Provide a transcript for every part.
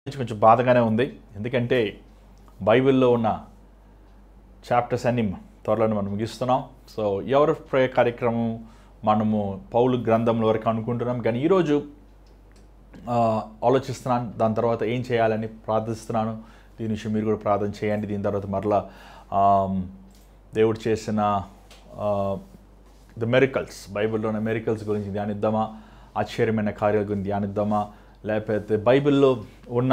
కొంచెం బాధగానే ఉంది. ఎందుకంటే బైబిల్లో ఉన్న చాప్టర్స్ అన్ని త్వరలో మనం ముగిస్తున్నాం. సో ఎవరి ప్రే కార్యక్రమం మనము పౌలు గ్రంథంలో వరకు అనుకుంటున్నాం, కానీ ఈరోజు ఆలోచిస్తున్నాను. దాని తర్వాత ఏం చేయాలని ప్రార్థిస్తున్నాను. దీని విషయం మీరు కూడా ప్రార్థన చేయండి. దీని తర్వాత మరలా దేవుడు చేసిన ద మెరికల్స్, బైబిల్లోని మెరికల్స్ గురించి ధ్యానిద్దామా, ఆశ్చర్యమైన కార్యాల గురించి ధ్యానిద్దామా, లేకపోతే బైబిల్లో ఉన్న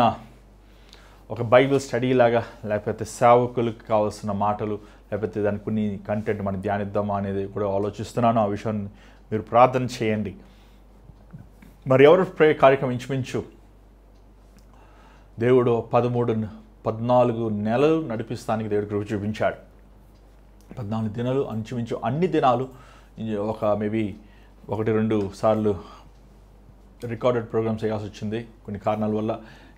ఒక బైబిల్ స్టడీ లాగా, లేకపోతే సేవకులకు కావాల్సిన మాటలు, లేకపోతే దాని కొన్ని కంటెంట్ మనం ధ్యానిద్దామా అనేది కూడా ఆలోచిస్తున్నాను. ఆ విషయాన్ని మీరు ప్రార్థన చేయండి. మరి ఎవరు ప్రే కార్యక్రమం ఇంచుమించు దేవుడు 14 నెలలు నడిపిస్తానికి దేవుడు కృప చూపించాడు. 14 దినాలు ఇంచుమించు అన్ని దినాలు ఒక మేబీ 1-2 సార్లు రికార్డెడ్ ప్రోగ్రామ్స్ చేయాల్సి వచ్చింది కొన్ని కారణాల వల్ల.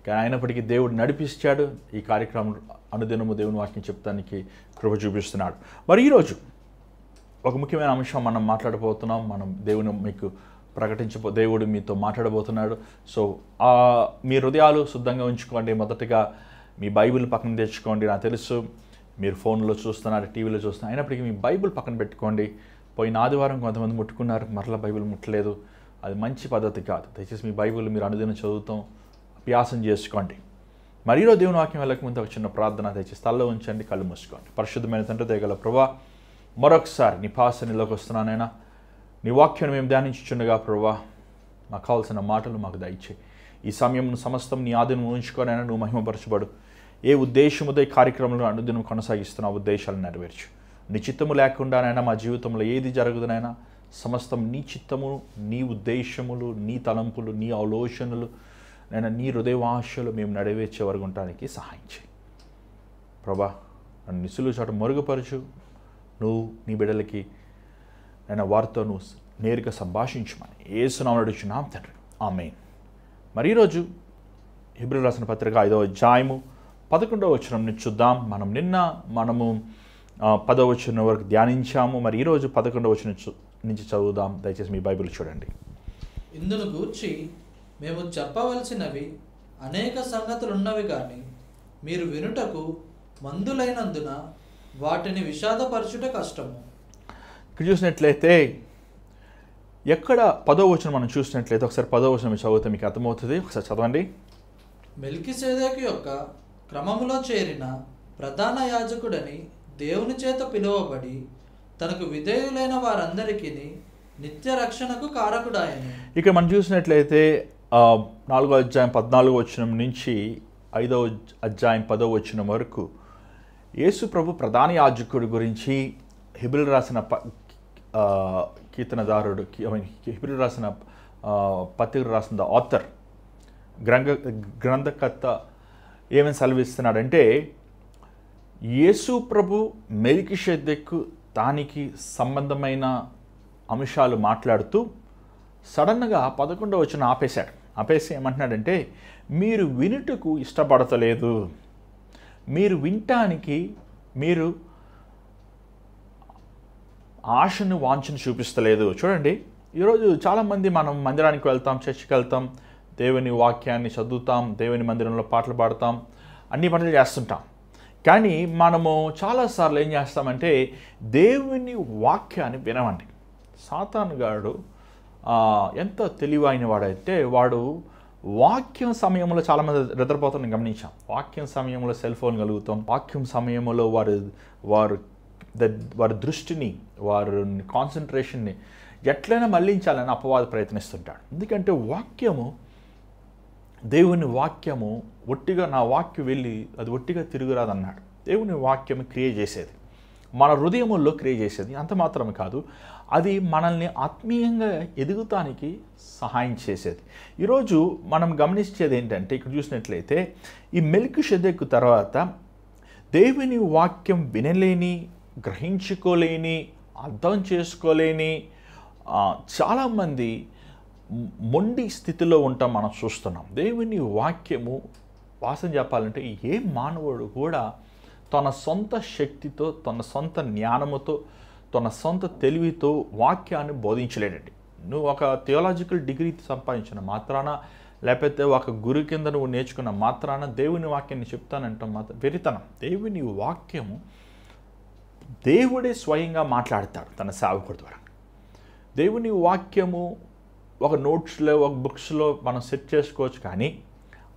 కానీ అయినప్పటికీ దేవుడు నడిపించాడు. ఈ కార్యక్రమం అనుదినము దేవుని వాక్యం చెప్తానికి కృప చూపిస్తున్నాడు. మరి ఈరోజు ఒక ముఖ్యమైన అంశం మనం మాట్లాడబోతున్నాం. మనం దేవుని మీకు దేవుడు మీతో మాట్లాడబోతున్నాడు. సో మీ హృదయాలు శుద్ధంగా ఉంచుకోండి. మొదటగా మీ బైబిల్ పక్కన తెచ్చుకోండి. నాకు తెలుసు మీరు ఫోన్లో చూస్తున్నారు, టీవీలో చూస్తున్నారు, అయినప్పటికీ మీ బైబిల్ పక్కన పెట్టుకోండి. పోయిన ఆదివారం కొంతమంది ముట్టుకున్నారు, మరలా బైబిల్ ముట్టలేదు. అది మంచి పద్ధతి కాదు. దయచేసి మీ బైబిల్ మీరు అనుదినం చదువుతాం అభ్యాసం చేసుకోండి. మరి ఈరోజు దేవుని వాక్యం వెళ్ళకముందు ఒక చిన్న ప్రార్థన. దయచేసి తలలో ఉంచండి, కళ్ళు మూసుకోండి. పరిశుద్ధమైన తండ్రి, దయగల ప్రభువా, మరొకసారి నీ పాసనిలోకి వస్తున్నానైనా. నీ వాక్యాన్ని మేము ధ్యానించుచుండగా ప్రభువా, మాకు కావాల్సిన మాటలు మాకు దయచేయి. ఈ సమయం సమస్తం నీ ఆధీనం ఉంచుకోనైనా నువ్వు మహిమపరచబడు. ఏ ఉద్దేశముతో ఈ కార్యక్రమంలో అనుదినం కొనసాగిస్తున్న ఉద్దేశాలను నెరవేర్చు. నీ చిత్తము లేకుండానైనా మా జీవితంలో ఏది జరుగుదనైనా సమస్తం నీ చిత్తము, నీ ఉద్దేశములు, నీ తలంపులు, నీ ఆలోచనలు నేను నీ హృదయవాంశలు మేము నెరవేర్చే వరకు ఉండటానికి సహాయం చేయి ప్రభా. నన్ను నిసులు చాటు మరుగుపరచు. నువ్వు నీ బిడ్డలకి నేను వారితో నువ్వు నేరుగా సంభాషించమని యేసునామములో అడుగుచున్నాం తండ్రి, ఆమేన్. మరి ఈరోజు హెబ్రీయులకు రాసిన పత్రిక 5వ అధ్యాయము 11వ వచనం నుంచి చూద్దాం. మనము 10వ వచనం వరకు ధ్యానించాము. మరి ఈరోజు 11వ వచనం నుంచి చదువుదాం. దయచేసి మీ బైబిల్ చూడండి. ఇందును గూర్చి మేము చెప్పవలసినవి అనేక సంగతులున్నవి కానీ మీరు వినుటకు మందులైనందున వాటిని విషాదపరచుట కష్టము. ఇక్కడ చూసినట్లయితే ఎక్కడ 10వ వచనం మనం చూసినట్లయితే ఒకసారి 10వ వచనం చదివితే మీకు అర్థమవుతుంది. ఒకసారి చదవండి. మెల్కీసెదెకు యొక్క క్రమములో చేరిన ప్రధాన యాజకుడని దేవుని చేత పిలువబడి తనకు విధేయులైన వారందరికీ నిత్య రక్షణకు కారకుడాయను. ఇక్కడ మనం చూసినట్లయితే 4వ అధ్యాయం 14వ వచనం నుంచి 5వ అధ్యాయం 10వ వచనం వరకు యేసు ప్రభు ప్రధాన యాజకుడి గురించి హెబ్రీయులకు రాసిన కీర్తనదారుడు, హెబ్రీయులకు రాసిన పత్రిక రాసిన ఆథర్, గ్రంథకర్త ఏమని సెలవిస్తున్నాడంటే, యేసు ప్రభు మెల్కీసెదెకు దానికి సంబంధమైన అంశాలు మాట్లాడుతూ సడన్గా 11వ వచనం ఆపేసి ఏమంటున్నాడంటే, మీరు వినుటకు ఇష్టపడతలేదు, మీరు వినటానికి మీరు ఆశను వాంఛను చూపిస్తలేదు. చూడండి, ఈరోజు చాలామంది మనం మందిరానికి వెళ్తాం, చర్చికి వెళ్తాం, దేవుని వాక్యాన్ని చదువుతాం, దేవుని మందిరంలో పాటలు పాడతాం, అన్ని పనులు చేస్తుంటాం. కానీ మనము చాలాసార్లు ఏం చేస్తామంటే దేవుని వాక్యాన్ని వినమండి. సాతాను గాడు ఎంత తెలివైన వాడైతే వాడు వాక్యం సమయంలో చాలామంది నిద్రపోతాను గమనించాం. వాక్యం సమయంలో సెల్ ఫోన్ కలుగుతాం. వాక్యం సమయంలో వారి దృష్టిని, వారి కాన్సన్ట్రేషన్ని ఎట్లయినా మళ్లించాలని అపవాది ప్రయత్నిస్తుంటాడు. ఎందుకంటే దేవుని వాక్యము ఒట్టిగా నా వాక్యం వెళ్ళి అది ఒట్టిగా తిరుగురాదన్నాడు. దేవుని వాక్యము క్రియేట్ చేసేది, మన హృదయముల్లో క్రియేట్ చేసేది. అంత మాత్రమే కాదు, అది మనల్ని ఆత్మీయంగా ఎదుగుతానికి సహాయం చేసేది. ఈరోజు మనం గమనించేది ఏంటంటే, ఇక్కడ చూసినట్లయితే ఈ మెల్కీసెదెకు తర్వాత దేవుని వాక్యం వినలేని, గ్రహించుకోలేని, అర్థం చేసుకోలేని చాలామంది మొండి స్థితిలో ఉంటాం మనం చూస్తున్నాం. దేవుని వాక్యము వాస్తవం చెప్పాలంటే ఏ మానవుడు కూడా తన సొంత శక్తితో, తన సొంత జ్ఞానముతో, తన సొంత తెలివితో వాక్యాన్ని బోధించలేడండి. నువ్వు ఒక థియాలజికల్ డిగ్రీ సంపాదించిన మాత్రాన, లేకపోతే ఒక గురు కింద నువ్వు నేర్చుకున్న మాత్రాన దేవుని వాక్యాన్ని చెప్తానంటాం మాత్రం వెరితనం. దేవుని వాక్యము దేవుడే స్వయంగా మాట్లాడతాడు తన సేవకుడి ద్వారా. దేవుని వాక్యము ఒక నోట్స్లో ఒక బుక్స్లో మనం సెట్ చేసుకోవచ్చు, కానీ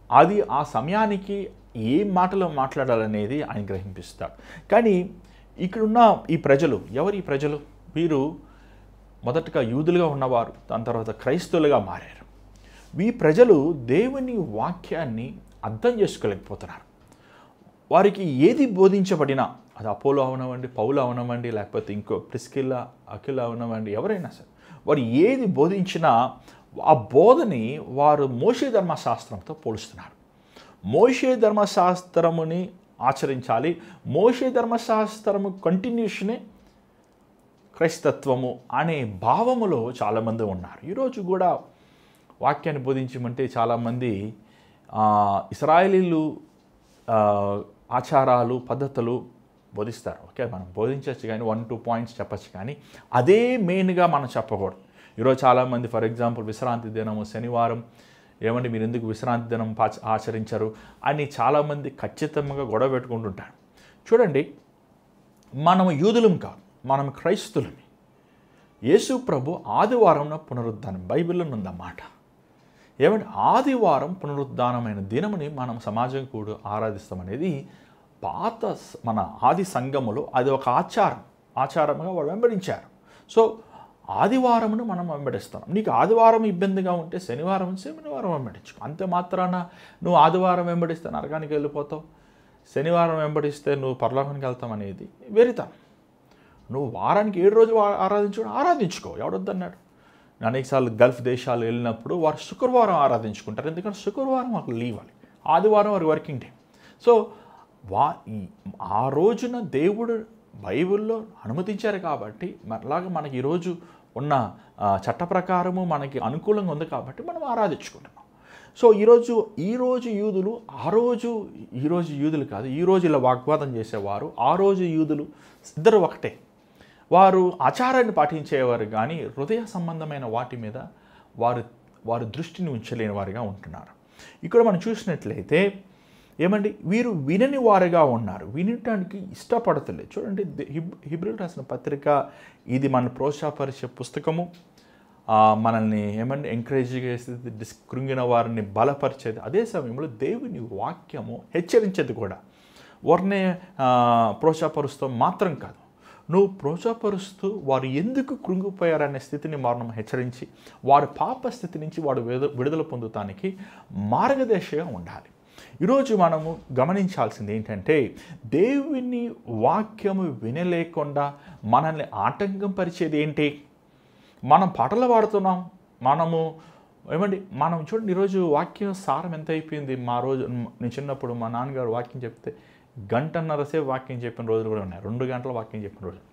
అది ఆ సమయానికి ఏ మాటలో మాట్లాడాలనేది ఆయన గ్రహింపిస్తాడు. కానీ ఇక్కడున్న ఈ ప్రజలు ఎవరు? ఈ ప్రజలు వీరు మొదటగా యూదులుగా ఉన్నవారు, దాని తర్వాత క్రైస్తవులుగా మారారు. ఈ ప్రజలు దేవుని వాక్యాన్ని అర్థం చేసుకోలేకపోతున్నారు. వారికి ఏది బోధించబడినా, అది అపోలో అవనవ్వండి, పౌలు అవనవ్వండి, లేకపోతే ఇంకో ప్రిస్కిల్లా అఖిల అవనవ్వండి, ఎవరైనా సరే వారు ఏది బోధించినా ఆ బోధని వారు మోషే ధర్మశాస్త్రంతో పోలుస్తున్నారు. మోషే ధర్మశాస్త్రముని ఆచరించాలి, మోషే ధర్మశాస్త్రము కంటిన్యూషనే క్రైస్తత్వము అనే భావములో చాలామంది ఉన్నారు. ఈరోజు కూడా వాక్యాన్ని బోధించమంటే చాలామంది ఇశ్రాయేలీలు ఆచారాలు పద్ధతులు బోధిస్తారు. ఓకే, మనం బోధించవచ్చు కానీ 1-2 పాయింట్స్ చెప్పచ్చు, కానీ అదే మెయిన్గా మనం చెప్పకూడదు. ఈరోజు చాలామంది ఫర్ ఎగ్జాంపుల్ విశ్రాంతి దినము శనివారం, ఏమంటే మీరు ఎందుకు విశ్రాంతి దినం ఆచరించరు అని చాలామంది ఖచ్చితంగా గొడవ పెట్టుకుంటుంటారు. చూడండి, మనం యూదులం కాదు, మనం క్రైస్తులమే. యేసు ప్రభు ఆదివారంలో పునరుద్ధానం, బైబిల్లో ఉందన్నమాట. ఏమంటే ఆదివారం పునరుద్ధానమైన దినముని మనం సమాజం కూడా ఆరాధిస్తామనేది పాత మన ఆది సంఘములో అది ఒక ఆచారంగా వాడు వెంబడించారు. సో ఆదివారమును మనం వెంబడిస్తాం. నీకు ఆదివారం ఇబ్బందిగా ఉంటే శనివారం వెంబడించుకో. అంతే మాత్రాన నువ్వు ఆదివారం వెంబడిస్తే నరకానికి వెళ్ళిపోతావు, శనివారం వెంబడిస్తే నువ్వు పరలోకానికి వెళ్తావు అనేది వెరితనం. నువ్వు వారానికి 7 రోజులు ఆరాధించుకో, ఎవడొద్దన్నాడు? అనేకసార్లు గల్ఫ్ దేశాలు వెళ్ళినప్పుడు వారు శుక్రవారం ఆరాధించుకుంటారు, ఎందుకంటే శుక్రవారం మాకు లీవ్ అని, ఆదివారం వారి వర్కింగ్ డే. సో ఆ రోజున దేవుడు బైబిల్లో అనుమతించారు కాబట్టి మరలాగా మనకి ఈరోజు ఉన్న చట్ట ప్రకారము మనకి అనుకూలంగా ఉంది కాబట్టి మనం ఆరాధించుకుంటున్నాం. సో ఈరోజు యూదులు ఈరోజు యూదులు కాదు, ఈరోజు ఇలా వాగ్వాదం చేసేవారు, ఆ రోజు యూదులు ఇద్దరు ఒకటే. వారు ఆచారాన్ని పాటించేవారు కానీ హృదయ సంబంధమైన వాటి మీద వారు దృష్టిని ఉంచలేని వారిగా ఉంటున్నారు. ఇక్కడ మనం చూసినట్లయితే ఏమండి, వీరు వినని వారుగా ఉన్నారు, వినటానికి ఇష్టపడతలేదు. చూడండి, హెబ్రీయులకు రాసిన పత్రిక ఇది మన ప్రోత్సాహపరిచే పుస్తకము. మనల్ని ఏమంటే ఎంకరేజ్ చేసేది, కృంగిన వారిని బలపరిచేది, అదే సమయంలో దేవుని వాక్యము హెచ్చరించేది కూడా. వారిని ప్రోత్సాహపరుస్తూ మాత్రం కాదు, నువ్వు ప్రోత్సాహపరుస్తూ వారు ఎందుకు కృంగిపోయారనే స్థితిని మనం హెచ్చరించి వారి పాప స్థితి నుంచి వాడు విడుదల పొందుతానికి మార్గదర్శిగా ఉండాలి. ఈరోజు మనము గమనించాల్సింది ఏంటంటే, దేవుని వాక్యము వినలేకుండా మనల్ని ఆటంకం పరిచేది ఏంటి? మనం పాటలు పాడుతున్నాం, మనం చూడండి, ఈరోజు వాక్యం సారం ఎంత అయిపోయింది. నేను చిన్నప్పుడు మా నాన్నగారు వాక్యం చెప్తే 1.5 సేపు వాక్యం చెప్పిన రోజులు కూడా ఉన్నాయి, 2 గంటల వాక్యం చెప్పిన రోజులు.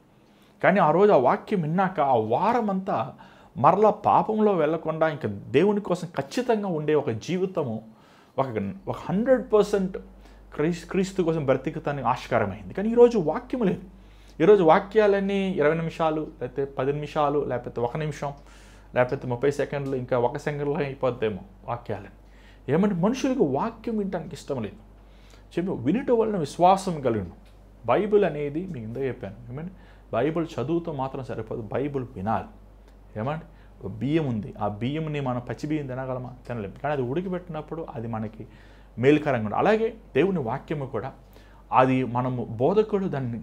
కానీ ఆ రోజు ఆ వాక్యం విన్నాక ఆ వారం అంతా మరలా పాపంలో వెళ్లకుండా ఇంకా దేవుని కోసం ఖచ్చితంగా ఉండే ఒక జీవితము, ఒక 100% క్రీస్తు కోసం బ్రతికతానికి ఆస్కారమైంది. కానీ ఈరోజు వాక్యము లేదు. ఈరోజు వాక్యాలన్నీ 20 నిమిషాలు, లేకపోతే 10 నిమిషాలు, లేకపోతే 1 నిమిషం, లేకపోతే 30 సెకండ్లు, ఇంకా 1 సెకండ్లో అయిపోద్దేమో వాక్యాలని. ఏమంటే మనుషులకు వాక్యం వినటానికి ఇష్టం లేదు. వినటం వలన విశ్వాసం కలిగిన బైబిల్ అనేది మీకు ఇంత చెప్పాను. ఏమంటే బైబిల్ చదువుతో మాత్రం సరిపోదు, బైబిల్ వినాలి. ఏమంటే బియ్యం ఉంది, ఆ బియ్యంని మనం పచ్చి బియ్యం తినగలమా? తినలేము. కానీ అది ఉడికిపెట్టినప్పుడు అది మనకి మేలుకరంగా ఉంటుంది. అలాగే దేవుని వాక్యము కూడా అది మనము బోధకుడు దాన్ని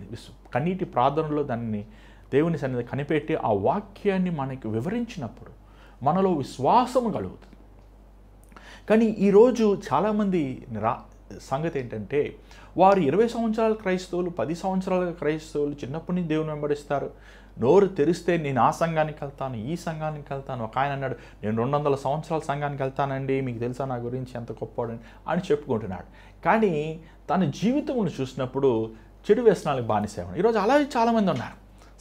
కన్నీటి ప్రార్థనలో దాన్ని దేవుని సన్నిధి కనిపెట్టి ఆ వాక్యాన్ని మనకి వివరించినప్పుడు మనలో విశ్వాసము కలుగుతుంది. కానీ ఈరోజు చాలామంది సంగతి ఏంటంటే, వారు 20 సంవత్సరాల క్రైస్తవులు, 10 సంవత్సరాల క్రైస్తవులు చిన్నప్పటి నుంచి దేవుని వెంబడిస్తారు. నోరు తెరిస్తే నేను ఆ సంఘానికి వెళ్తాను, ఈ సంఘానికి వెళ్తాను. ఒక ఆయన అన్నాడు, నేను 200 సంవత్సరాల సంఘానికి వెళ్తానండి, మీకు తెలుసా నా గురించి ఎంత గొప్పవాడని అని చెప్పుకుంటున్నాడు. కానీ తన జీవితంలో చూసినప్పుడు చెడు వ్యసనాలకు బానిసేవాడు. ఈరోజు అలాగే చాలామంది ఉన్నారు.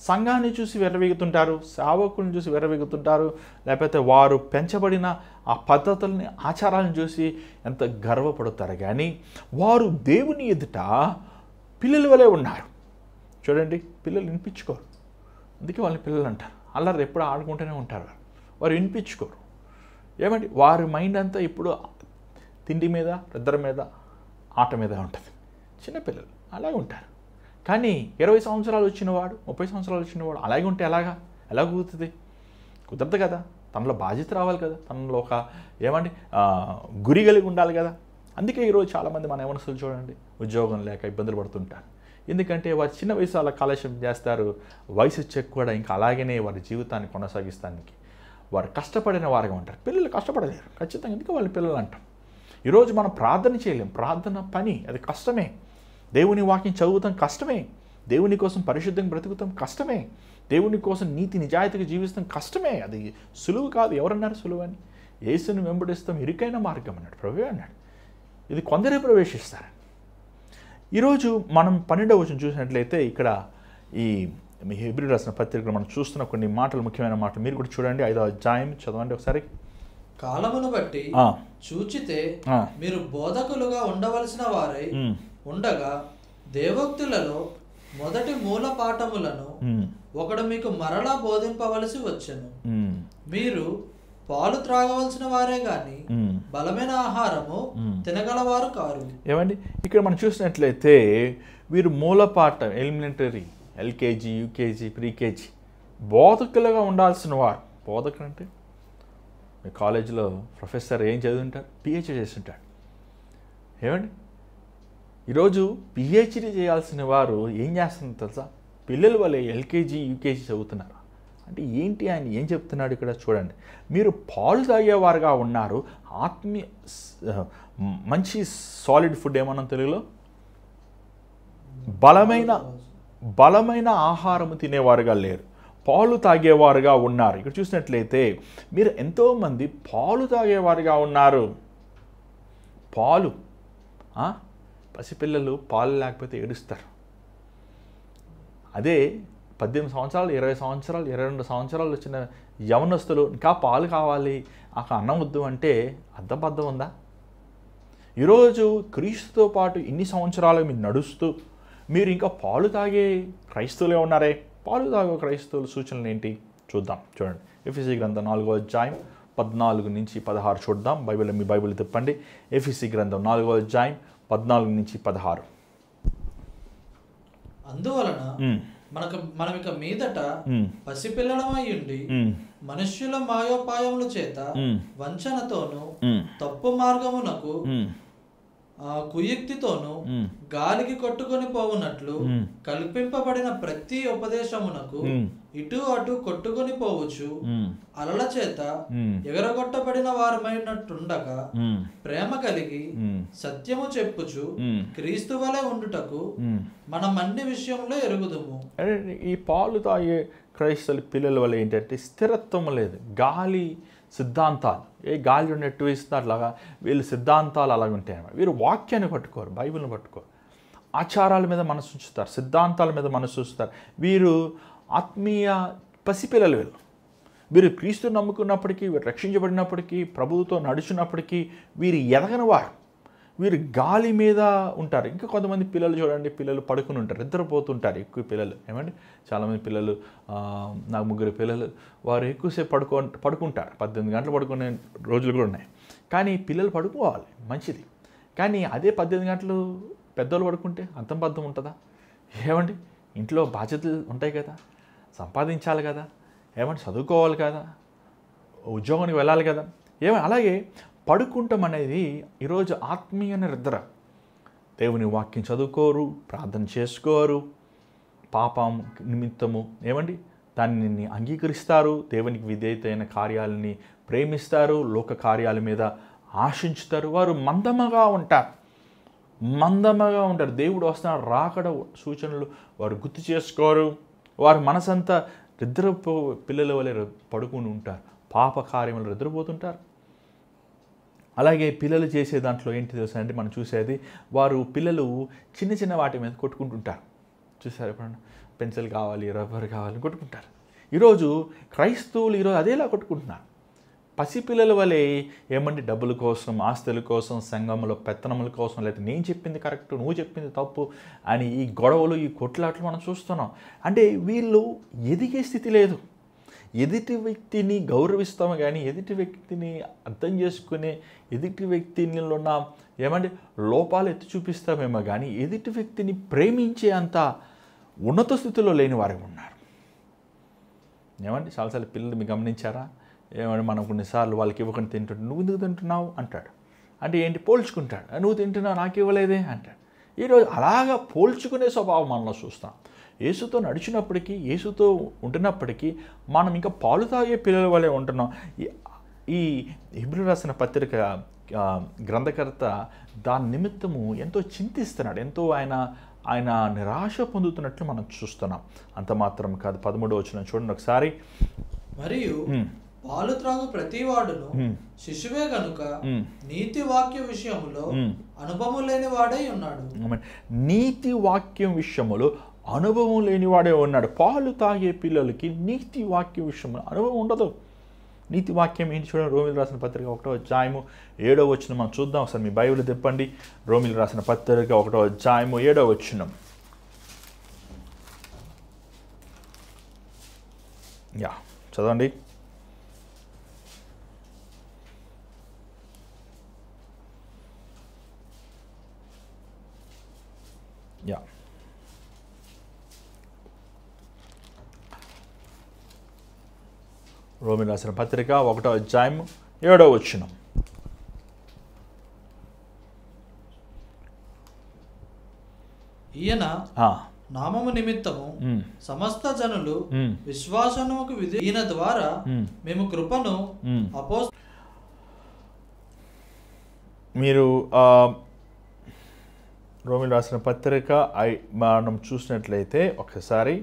సంఘాన్ని చూసి వెర్రవీగుతుంటారు, సేవకులను చూసి వెర్రవీగుతుంటారు, లేకపోతే వారు పెంచబడిన ఆ పద్ధతుల్ని ఆచారాలను చూసి ఎంత గర్వపడతారు. కానీ వారు దేవుని ఎదుట పిల్లల వలె ఉన్నారు. చూడండి, పిల్లలు వినిపించుకోరు, అందుకే వాళ్ళని పిల్లలు అంటారు. అల్లరి ఎప్పుడు ఆడుకుంటూనే ఉంటారు, వారు వినిపించుకోరు. ఏమండి వారి మైండ్ అంతా ఇప్పుడు తిండి మీద, నిద్ర మీద, ఆట మీద ఉంటుంది. చిన్నపిల్లలు అలాగే ఉంటారు. కానీ 20 సంవత్సరాలు వచ్చినవాడు, 30 సంవత్సరాలు వచ్చినవాడు అలాగే ఉంటే ఎలా కుదురుతుంది? కుదరదు కదా. తనలో బాధ్యత రావాలి కదా, తనలో ఒక గురి కలిగి ఉండాలి కదా. అందుకే ఈరోజు చాలామంది మన యవనస్తులు చూడండి, ఉద్యోగం లేక ఇబ్బందులు పడుతుంటారు. ఎందుకంటే వారు చిన్న వయసు అలా కాలక్షేపం చేస్తారు. వయసు వచ్చాక కూడా ఇంకా అలాగనే వారి జీవితాన్ని కొనసాగిస్తానికి వారు కష్టపడిన వారుగా ఉంటారు. పిల్లలు కష్టపడలేరు ఖచ్చితంగా, ఎందుకు వాళ్ళ పిల్లలు అంటాం. ఈరోజు మనం ప్రార్థన చేయలేం. ప్రార్థన పని అది కష్టమే. దేవుని వాక్యం చదువుతాం కష్టమే. దేవుని కోసం పరిశుద్ధంగా బ్రతుకుతాం కష్టమే. దేవుని కోసం నీతి నిజాయితీగా జీవిస్తాం కష్టమే. అది సులువు కాదు. ఎవరన్నారు సులువు అని? యేసుని వెంబడిస్తాం ఇరుకైన మార్గం అన్నాడు ప్రభువే అన్నాడు. ఇది కొందరే ప్రవేశిస్తారు. ఈరోజు మనం 12వ వచనం చూసినట్లయితే ఇక్కడ ఈ హెబ్రీ రాసిన పత్రికలో మనం చూస్తున్న కొన్ని మాటలు, ముఖ్యమైన మాటలు మీరు కూడా చూడండి. 5వ అధ్యాయం చదవండి ఒకసారి. కాలమును బట్టి చూచితే మీరు బోధకులుగా ఉండవలసిన వారై ఉండగా దేవోక్తులలో మొదటి మూల పాఠములను ఒకడు మీకు మరలా బోధింపవలసి వచ్చెను. మీరు పాలు త్రాగవలసిన వారే గాని బలమైన ఆహారము తినగలవారు కారు. ఏమండి ఇక్కడ మనం చూసినట్లయితే వీరు మూలపాఠం, ఎలిమెంటరీ, ఎల్కేజీ, యూకేజీ, ప్రీకేజీ బోధకులుగా ఉండాల్సిన వారు. బోధకులు అంటే మీ కాలేజీలో ప్రొఫెసర్ ఏం చదువుంటారు? పిహెచ్డీ చేస్తుంటాడు. ఏమండి ఈరోజు పిహెచ్డీ చేయాల్సిన వారు ఏం చేస్తున్నారు తెలుసా? పిల్లలు వాళ్ళే ఎల్కేజీ, యూకేజీ చదువుతున్నారు. అంటే ఏంటి, ఆయన ఏం చెప్తున్నాడు ఇక్కడ చూడండి. మీరు పాలు తాగేవారుగా ఉన్నారు. మంచి సాలిడ్ ఫుడ్ ఏమన్నా తెలుగులో బలమైన ఆహారము తినేవారుగా లేరు, పాలు తాగేవారుగా ఉన్నారు. ఇక్కడ చూసినట్లయితే మీరు ఎంతోమంది పాలు తాగేవారుగా ఉన్నారు. పాలు, పసిపిల్లలు పాలు లేకపోతే ఏడుస్తారు. అదే 18 సంవత్సరాలు, 20 సంవత్సరాలు, 22 సంవత్సరాలు వచ్చిన యవనస్తులు ఇంకా పాలు కావాలి, అన్నం వద్దు అంటే అద్దబద్దం ఉందా? ఈరోజు క్రీస్తుతో పాటు ఇన్ని సంవత్సరాలు మీరు నడుస్తూ మీరు ఇంకా పాలు తాగే క్రైస్తవులే ఉన్నారే. పాలు తాగే క్రైస్తవుల సూచనలు ఏంటి చూద్దాం. చూడండి, ఎఫెసీ గ్రంథం 4వ అధ్యాయం 14 నుంచి 16 చూద్దాం. మీ బైబిల్ తిప్పండి. ఎఫెసీ గ్రంథం 4వ అధ్యాయం 14 నుంచి 16. అందువలన మనం ఇక మీదట పసిపిల్లలమై ఉండి మనుష్యుల మాయోపాయముల చేత వంచనతోను తప్పు మార్గమునకు కుయుక్తితోను గాలికి కొట్టుకొని పోవునట్లు కల్పింపబడిన ప్రతి ఉపదేశమునకు ఇటు అటు కొట్టుకొని పోవచ్చు అలల చేత ఎగరగొట్టబడిన వారమైనట్టుండగా ప్రేమ కలిగి సత్యము చెప్పుచు క్రీస్తు వలె ఉండుటకు మనం అన్ని విషయంలో ఎరుగుదుము. ఈ పాలు తాగే క్రైస్తవుల పిల్లల వల్ల ఏంటంటే స్థిరత్వం లేదు. గాలి సిద్ధాంతాలు, గాలి ఉన్నట్టు వేస్తున్నారు అట్లాగా వీళ్ళు సిద్ధాంతాలు అలాగ ఉంటాయి. వీరు వాక్యాన్ని పట్టుకోరు, బైబిల్ని పట్టుకోరు, ఆచారాల మీద మనసు ఉంచుతారు, సిద్ధాంతాల మీద మనసు ఉంచుతారు. వీరు ఆత్మీయ పసిపిల్లలు. వీరు క్రీస్తు నమ్ముకున్నప్పటికీ, వీరు రక్షించబడినప్పటికీ, ప్రభువుతో నడుచున్నప్పటికీ వీరు ఎదగని వారు. వీరు గాలి మీద ఉంటారు. ఇంకా కొంతమంది పిల్లలు చూడండి, పిల్లలు పడుకుని ఉంటారు, నిద్రపోతుంటారు. ఎక్కువ పిల్లలు ఏమండి, చాలామంది పిల్లలు, నాకు 3 పిల్లలు, వారు ఎక్కువసేపు పడుకుంటారు. 18 గంటలు పడుకునే రోజులు కూడా ఉన్నాయి. కానీ పిల్లలు పడుకోవాలి మంచిది. కానీ అదే 18 గంటలు పెద్దోళ్ళు పడుకుంటే అంతం ఉంటుందా? ఏమండి, ఇంట్లో బాధ్యతలు ఉంటాయి కదా, సంపాదించాలి కదా, ఏమంటే చదువుకోవాలి కదా, ఉద్యోగానికి వెళ్ళాలి కదా. అలాగే పడుకుంటాం అనేది ఈరోజు ఆత్మీయ నిద్ర. దేవుని వాక్యం చదువుకోరు, ప్రార్థన చేసుకోరు, పాపం నిమిత్తము దానిని అంగీకరిస్తారు, దేవునికి విధేయతైన కార్యాలని ప్రేమిస్తారు, లోక కార్యాల మీద ఆశించుతారు. వారు మందమగా ఉంటారు. దేవుడు వస్తున్న రాకడ సూచనలు వారు గుర్తు చేసుకోరు. వారు మనసంతా పిల్లల వలె పడుకుని ఉంటారు, పాప కార్యములు నిద్రపోతుంటారు. అలాగే పిల్లలు చేసే దాంట్లో ఏంటి తెలుసా అంటే, మనం చూసేది పిల్లలు చిన్న చిన్న వాటి మీద కొట్టుకుంటుంటారు. చూసారు ఎప్పుడన్నా? పెన్సిల్ కావాలి, రబ్బర్ కావాలి కొట్టుకుంటారు. ఈరోజు క్రైస్తవులు అదేలా కొట్టుకుంటున్నారు. పసిపిల్లల వలె డబ్బుల కోసం, ఆస్తుల కోసం, సంఘముల పెత్తనముల కోసం, లేకపోతే నేను చెప్పింది కరెక్ట్, నువ్వు చెప్పింది తప్పు అని ఈ గొడవలు, ఈ కొట్లాట్లు మనం చూస్తున్నాం. అంటే వీళ్ళు ఎదిగే స్థితి లేదు. ఎదుటి వ్యక్తిని గౌరవిస్తాము కానీ ఎదుటి వ్యక్తిని అర్థం చేసుకునే ఎదుటి వ్యక్తిలో ఉన్న ఏమంటే లోపాలు ఎత్తి చూపిస్తామేమో కానీ ఎదుటి వ్యక్తిని ప్రేమించే అంత ఉన్నత స్థితిలో లేని వారు ఉన్నారు. ఏమండి చాలాసార్లు పిల్లలు మీరు గమనించారా? ఏమంటే మనం కొన్నిసార్లు వాళ్ళకి ఇవ్వకుండా తింటుంటే నువ్వు ఎందుకు తింటున్నావు అంటాడు. అంటే ఏంటి పోల్చుకుంటాడు. నువ్వు తింటున్నావు నాకు ఇవ్వలేదే అంటాడు. ఈరోజు అలాగా పోల్చుకునే స్వభావం మనలో చూస్తాం. యేసుతో నడిచినప్పటికీ యేసుతో ఉంటున్నప్పటికీ మనం ఇంకా పాలు తాగే పిల్లల వలె ఉంటున్నాం. ఈ హెబ్రీ రాసిన పత్రిక గ్రంథకర్త దాని నిమిత్తము ఎంతో చింతిస్తున్నాడు, ఎంతో ఆయన నిరాశ పొందుతున్నట్లు మనం చూస్తున్నాం. అంత మాత్రం కాదు, 13వ వచనం చూడండి ఒకసారి. మరియు పాలు త్రాగు ప్రతి వాడును శిశువే గనుక నీతి వాక్య విషయములో అనుభవం లేని వాడే ఉన్నాడు. నీతి వాక్యం విషయములో అనుభవం లేనివాడే ఉన్నాడు. పాలు తాగే పిల్లలకి నీతి వాక్యం విషయంలో అనుభవం ఉండదు. నీతి వాక్యం ఏంటి చూడండి. రోమిలు రాసిన పత్రిక 1వ అధ్యాయము 7వ వచనం మనం చూద్దాం. ఒకసారి మీ బైబిల్ తిప్పండి. రోమిలు రాసిన పత్రిక 1వ అధ్యాయము 7వ వచనం. చదవండి. రోమిలు రాసిన పత్రిక 1వ అధ్యాయం 7వ వచనం. ఈయన నామము నిమిత్తము సమస్త జనులు విశ్వాసముకు ఈయన ద్వారా మేము కృపను మీరు రోమిలు రాసిన పత్రిక మనం చూసినట్లయితే ఒకసారి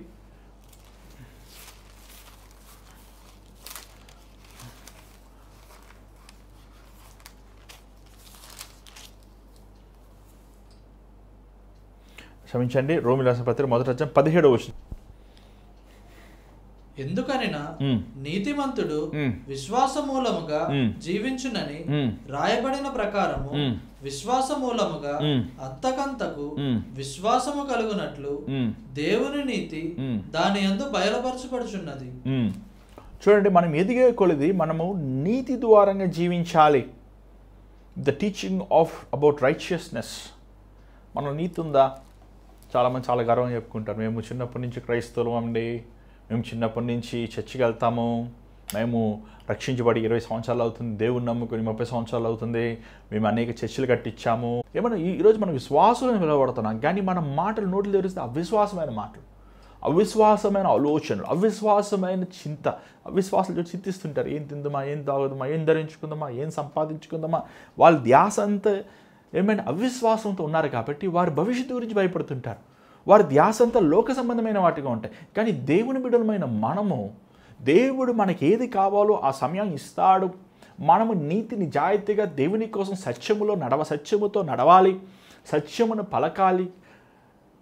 క్షమించండి, రోమిలు రాసిన పత్రిక 1వ అధ్యాయం 17వ వచనం. ఎందుకనినా నీతిమంతుడు విశ్వాస మూలముగా జీవించునని రాయబడిన ప్రకారము విశ్వాస మూలముగా అంతకంతకు విశ్వాసము కలుగునట్లు దేవుని నీతి దాని యందు బయలుపరచబడుచున్నది. చూడండి, మనం ఎదిగే కొలది మనము నీతి ద్వారంగా జీవించాలి. The teaching of about righteousness. మనం నీతి ఉందా? చాలామంది చాలా గర్వంగా చెప్పుకుంటారు, మేము చిన్నప్పటి నుంచి క్రైస్తవులం అండి, మేము చిన్నప్పటి నుంచి చర్చికి వెళ్తాము, మేము రక్షించబడి 20 సంవత్సరాలు అవుతుంది, దేవుని నమ్ముకొని 30 సంవత్సరాలు అవుతుంది, మేము అనేక చర్చిలు కట్టించాము. ఏమన్నా ఈరోజు మనం విశ్వాసులను పిలవబడుతున్నాం, కానీ మన మాటలు నోట్లు తెరిస్తే అవిశ్వాసమైన మాటలు, అవిశ్వాసమైన ఆలోచనలు, అవిశ్వాసమైన చింత, అవిశ్వాసాలు చింతిస్తుంటారు. ఏం తిందామా, ఏం తాగుదామా, ఏం ధరించుకుందామా, ఏం సంపాదించుకుందామా. వాళ్ళ ధ్యాస అంతా ఏమైనా అవిశ్వాసంతో ఉన్నారు కాబట్టి వారు భవిష్యత్తు గురించి భయపడుతుంటారు. వారి ధ్యాస అంతా లోక సంబంధమైన వాటిగా ఉంటాయి. కానీ దేవుని బిడ్డలమైన మనము, దేవుడు మనకి ఏది కావాలో ఆ సమయం ఇస్తాడు. మనము నీతి నిజాయితీగా దేవుని కోసం సత్యముతో నడవాలి, సత్యమును పలకాలి,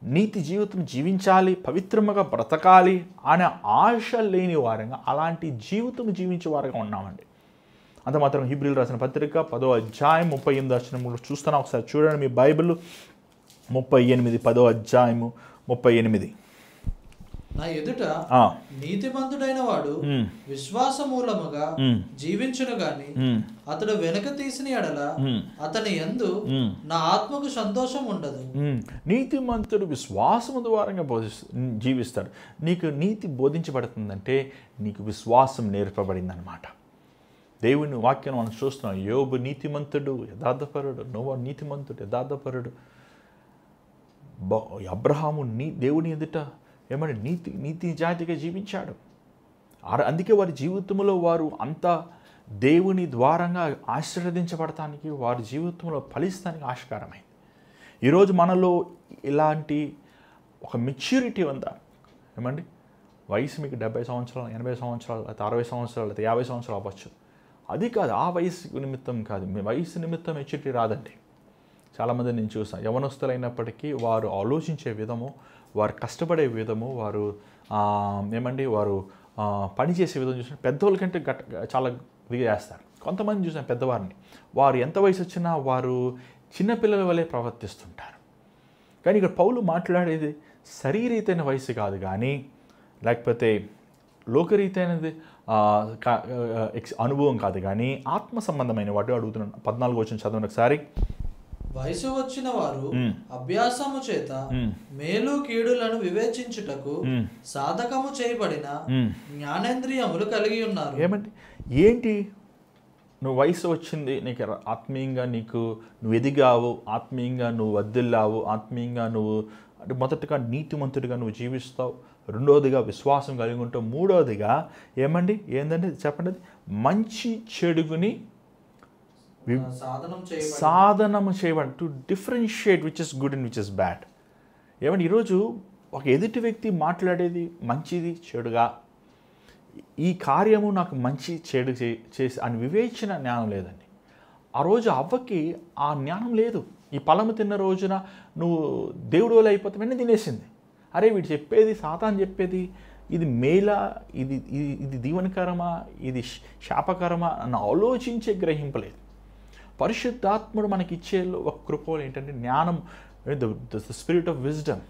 నీతి జీవితం జీవించాలి, పవిత్రముగా బ్రతకాలి అనే ఆశ లేని వారంగా, అలాంటి జీవితం జీవించే వారుగా ఉన్నామండి. అంత మాత్రం హెబ్రీయులు రాసిన పత్రిక 10వ అధ్యాయం 38వ వచనం చూస్తున్నా. ఒకసారి చూడండి మీ బైబిల్. 38, 10వ అధ్యాయము 38. నా ఎదుట నీతిమంతుడైన వాడు విశ్వాస మూలముగా జీవించును గాని అతడు వెనక తీసిన ఎడల అతని యందు నా ఆత్మకు సంతోషం ఉండదు. నీతిమంతుడు విశ్వాసము ద్వారంగా జీవిస్తాడు. నీకు నీతి బోధించబడుతుందంటే నీకు విశ్వాసం నేర్పబడింది అన్నమాట. దేవుని వాక్యం మనం చూస్తున్నాం. యోబు నీతిమంతుడు, యథార్థపరుడు. నోవా నీతిమంతుడు, యథార్థపరుడు. అబ్రహాము దేవుని ఎదుట ఏమంటే నీతి నిజాయితీగా జీవించాడు. అందుకే వారి జీవితంలో వారు అంత దేవుని ద్వారంగా ఆశీర్వదించబడటానికి, వారి జీవితంలో ఫలిస్తానికి ఆస్కారమైంది. ఈరోజు మనలో ఇలాంటి ఒక మెచ్యూరిటీ ఉందా? ఏమండి, వయసు మీకు 70 సంవత్సరాలు, 80 సంవత్సరాలు, లేకపోతే 60 సంవత్సరాలు, లేకపోతే 50 సంవత్సరాలు అవ్వచ్చు. అది కాదు, ఆ వయసు నిమిత్తం కాదు. మీ వయసు నిమిత్తం మెచ్యూరిటీ రాదండి. చాలామంది నేను చూసాను, యవనస్తులైనప్పటికీ వారు ఆలోచించే విధము, వారు కష్టపడే విధము, వారు వారు పనిచేసే విధం చూసిన పెద్దవాళ్ళ కంటే చాలా ఇదిగా చేస్తారు. కొంతమంది చూసాను పెద్దవారిని, వారు ఎంత వయసు వచ్చినా వారు చిన్నపిల్లల వలె ప్రవర్తిస్తుంటారు. కానీ ఇక్కడ పౌలు మాట్లాడేది శరీరీతైన వయసు కాదు, కానీ లేకపోతే లోకరీతైనది అనుభవం కాదు, కానీ ఆత్మ సంబంధమైన వాటి అడుగుతున్నాను. 14 వచనం చదవండి ఒకసారి. వయసు వచ్చిన వారు అభ్యాసము చేత మేలు కీడులను వివేచించుటకు సాధకము చేయబడిన జ్ఞానేంద్రియములు కలిగి ఉన్నారు. ఏంటి నువ్వు వయసు వచ్చింది, నీకు ఆత్మీయంగా నువ్వు ఎదిగావు, ఆత్మీయంగా నువ్వు వర్ధిల్లావు, ఆత్మీయంగా నువ్వు అంటే మొదటగా నీతిమంతుడిగా నువ్వు జీవిస్తావు, రెండవదిగా విశ్వాసం కలిగి ఉంటావు, మూడవదిగా ఏంటంటే చెప్పండి, మంచి చెడుగుని సాధనము చేయబడి to differentiate which is good and which is bad. ఈరోజు ఒక ఎదుటి వ్యక్తి మాట్లాడేది మంచిది చెడుగా, ఈ కార్యము నాకు మంచి చెడు చేసి అని వివేచన జ్ఞానం లేదండి. ఆ రోజు అవ్వకి ఆ జ్ఞానం లేదు. ఈ ఫలము తిన్న రోజున నువ్వు దేవుడు వల్ల అయిపోతామని తినేసింది. అరే వీడు చెప్పేది, సాతాను చెప్పేది ఇది మేలా, ఇది దీవెనకరమా, ఇది శాపకరమా అని ఆలోచించే గ్రహింపలేదు. పరిశుద్ధాత్ముడు మనకి ఇచ్చే ఒక కృపలు ఏంటంటే జ్ఞానం, ద స్పిరిట్ ఆఫ్ విజ్డమ్.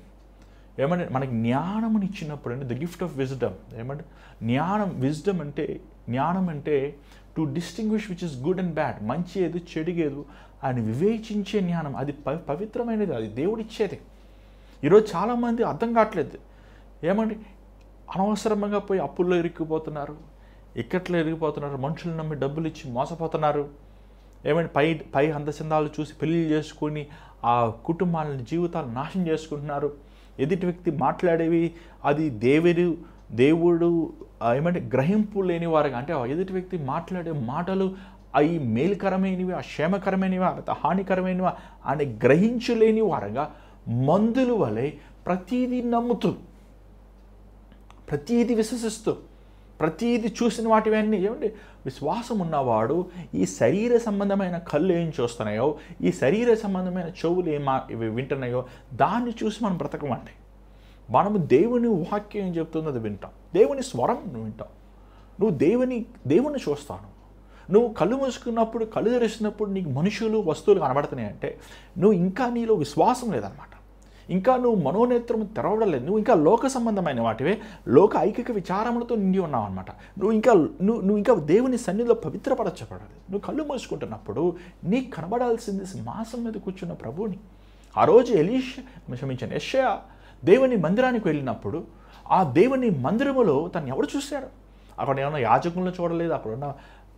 మనకి జ్ఞానముని ఇచ్చినప్పుడు ద గిఫ్ట్ ఆఫ్ విజ్డమ్. జ్ఞానం అంటే to distinguish which is good and bad, మంచి ఏదు చెడుగేదు అని వివేచించే జ్ఞానం. అది పవిత్రమైనది, అది దేవుడు ఇచ్చేది. ఈరోజు చాలామంది అర్థం కావట్లేదు. అనవసరంగా పోయి అప్పుల్లో ఇరుక్కుపోతున్నారు, ఇక్కట్లో ఇరిగిపోతున్నారు, మనుషులు నమ్మి డబ్బులు ఇచ్చి మోసపోతున్నారు. పై అందచందాలు చూసి పెళ్ళిళ్ళు చేసుకొని ఆ కుటుంబాలని జీవితాలు నాశనం చేసుకుంటున్నారు. ఎదుటి వ్యక్తి మాట్లాడేవి అది దేవుడు గ్రహింపు లేని వారుగా, అంటే ఎదుటి వ్యక్తి మాట్లాడే మాటలు అవి మేలుకరమైనవి, క్షేమకరమైనవా లేకపోతే హానికరమైనవా అని గ్రహించలేని వారుగా మందుల వలె ప్రతీది నమ్ముతూ, ప్రతీది విశ్వసిస్తూ, ప్రతీది చూసిన వాటివన్నీ విశ్వాసం ఉన్నవాడు ఈ శరీర సంబంధమైన కళ్ళు ఏం చూస్తున్నాయో, ఈ శరీర సంబంధమైన చెవులు వింటున్నాయో దాన్ని చూసి మనం బ్రతకమండి. మనము దేవుని వాక్యం ఏం చెప్తుందో అది వింటాం, దేవుని స్వరం నువ్వు వింటాం, నువ్వు దేవుని చూస్తాను. నువ్వు కళ్ళు మూసుకున్నప్పుడు, కళ్ళు తెరిచినప్పుడు నీకు మనుషులు వస్తువులు కనబడుతున్నాయి అంటే నువ్వు ఇంకా నీలో విశ్వాసం లేదనమాట. ఇంకా నువ్వు మనోనేత్రం తెరవడం లేదు. నువ్వు ఇంకా లోక సంబంధమైన వాటివే, లోక ఐకిక విచారములతో నిండి ఉన్నావు అనమాట. నువ్వు ఇంకా దేవుని సన్నిధిలో పవిత్రపరచబడాలి. నువ్వు కళ్ళు మూసుకుంటున్నప్పుడు నీకు కనబడాల్సింది సింహాసనం మీద కూర్చున్న ప్రభువుని. ఆ రోజు యెషయా దేవుని మందిరానికి వెళ్ళినప్పుడు ఆ దేవుని మందిరములో తను ఎవరు చూశాడు? అక్కడ ఏమన్నా యాజకులను చూడలేదు, అక్కడున్న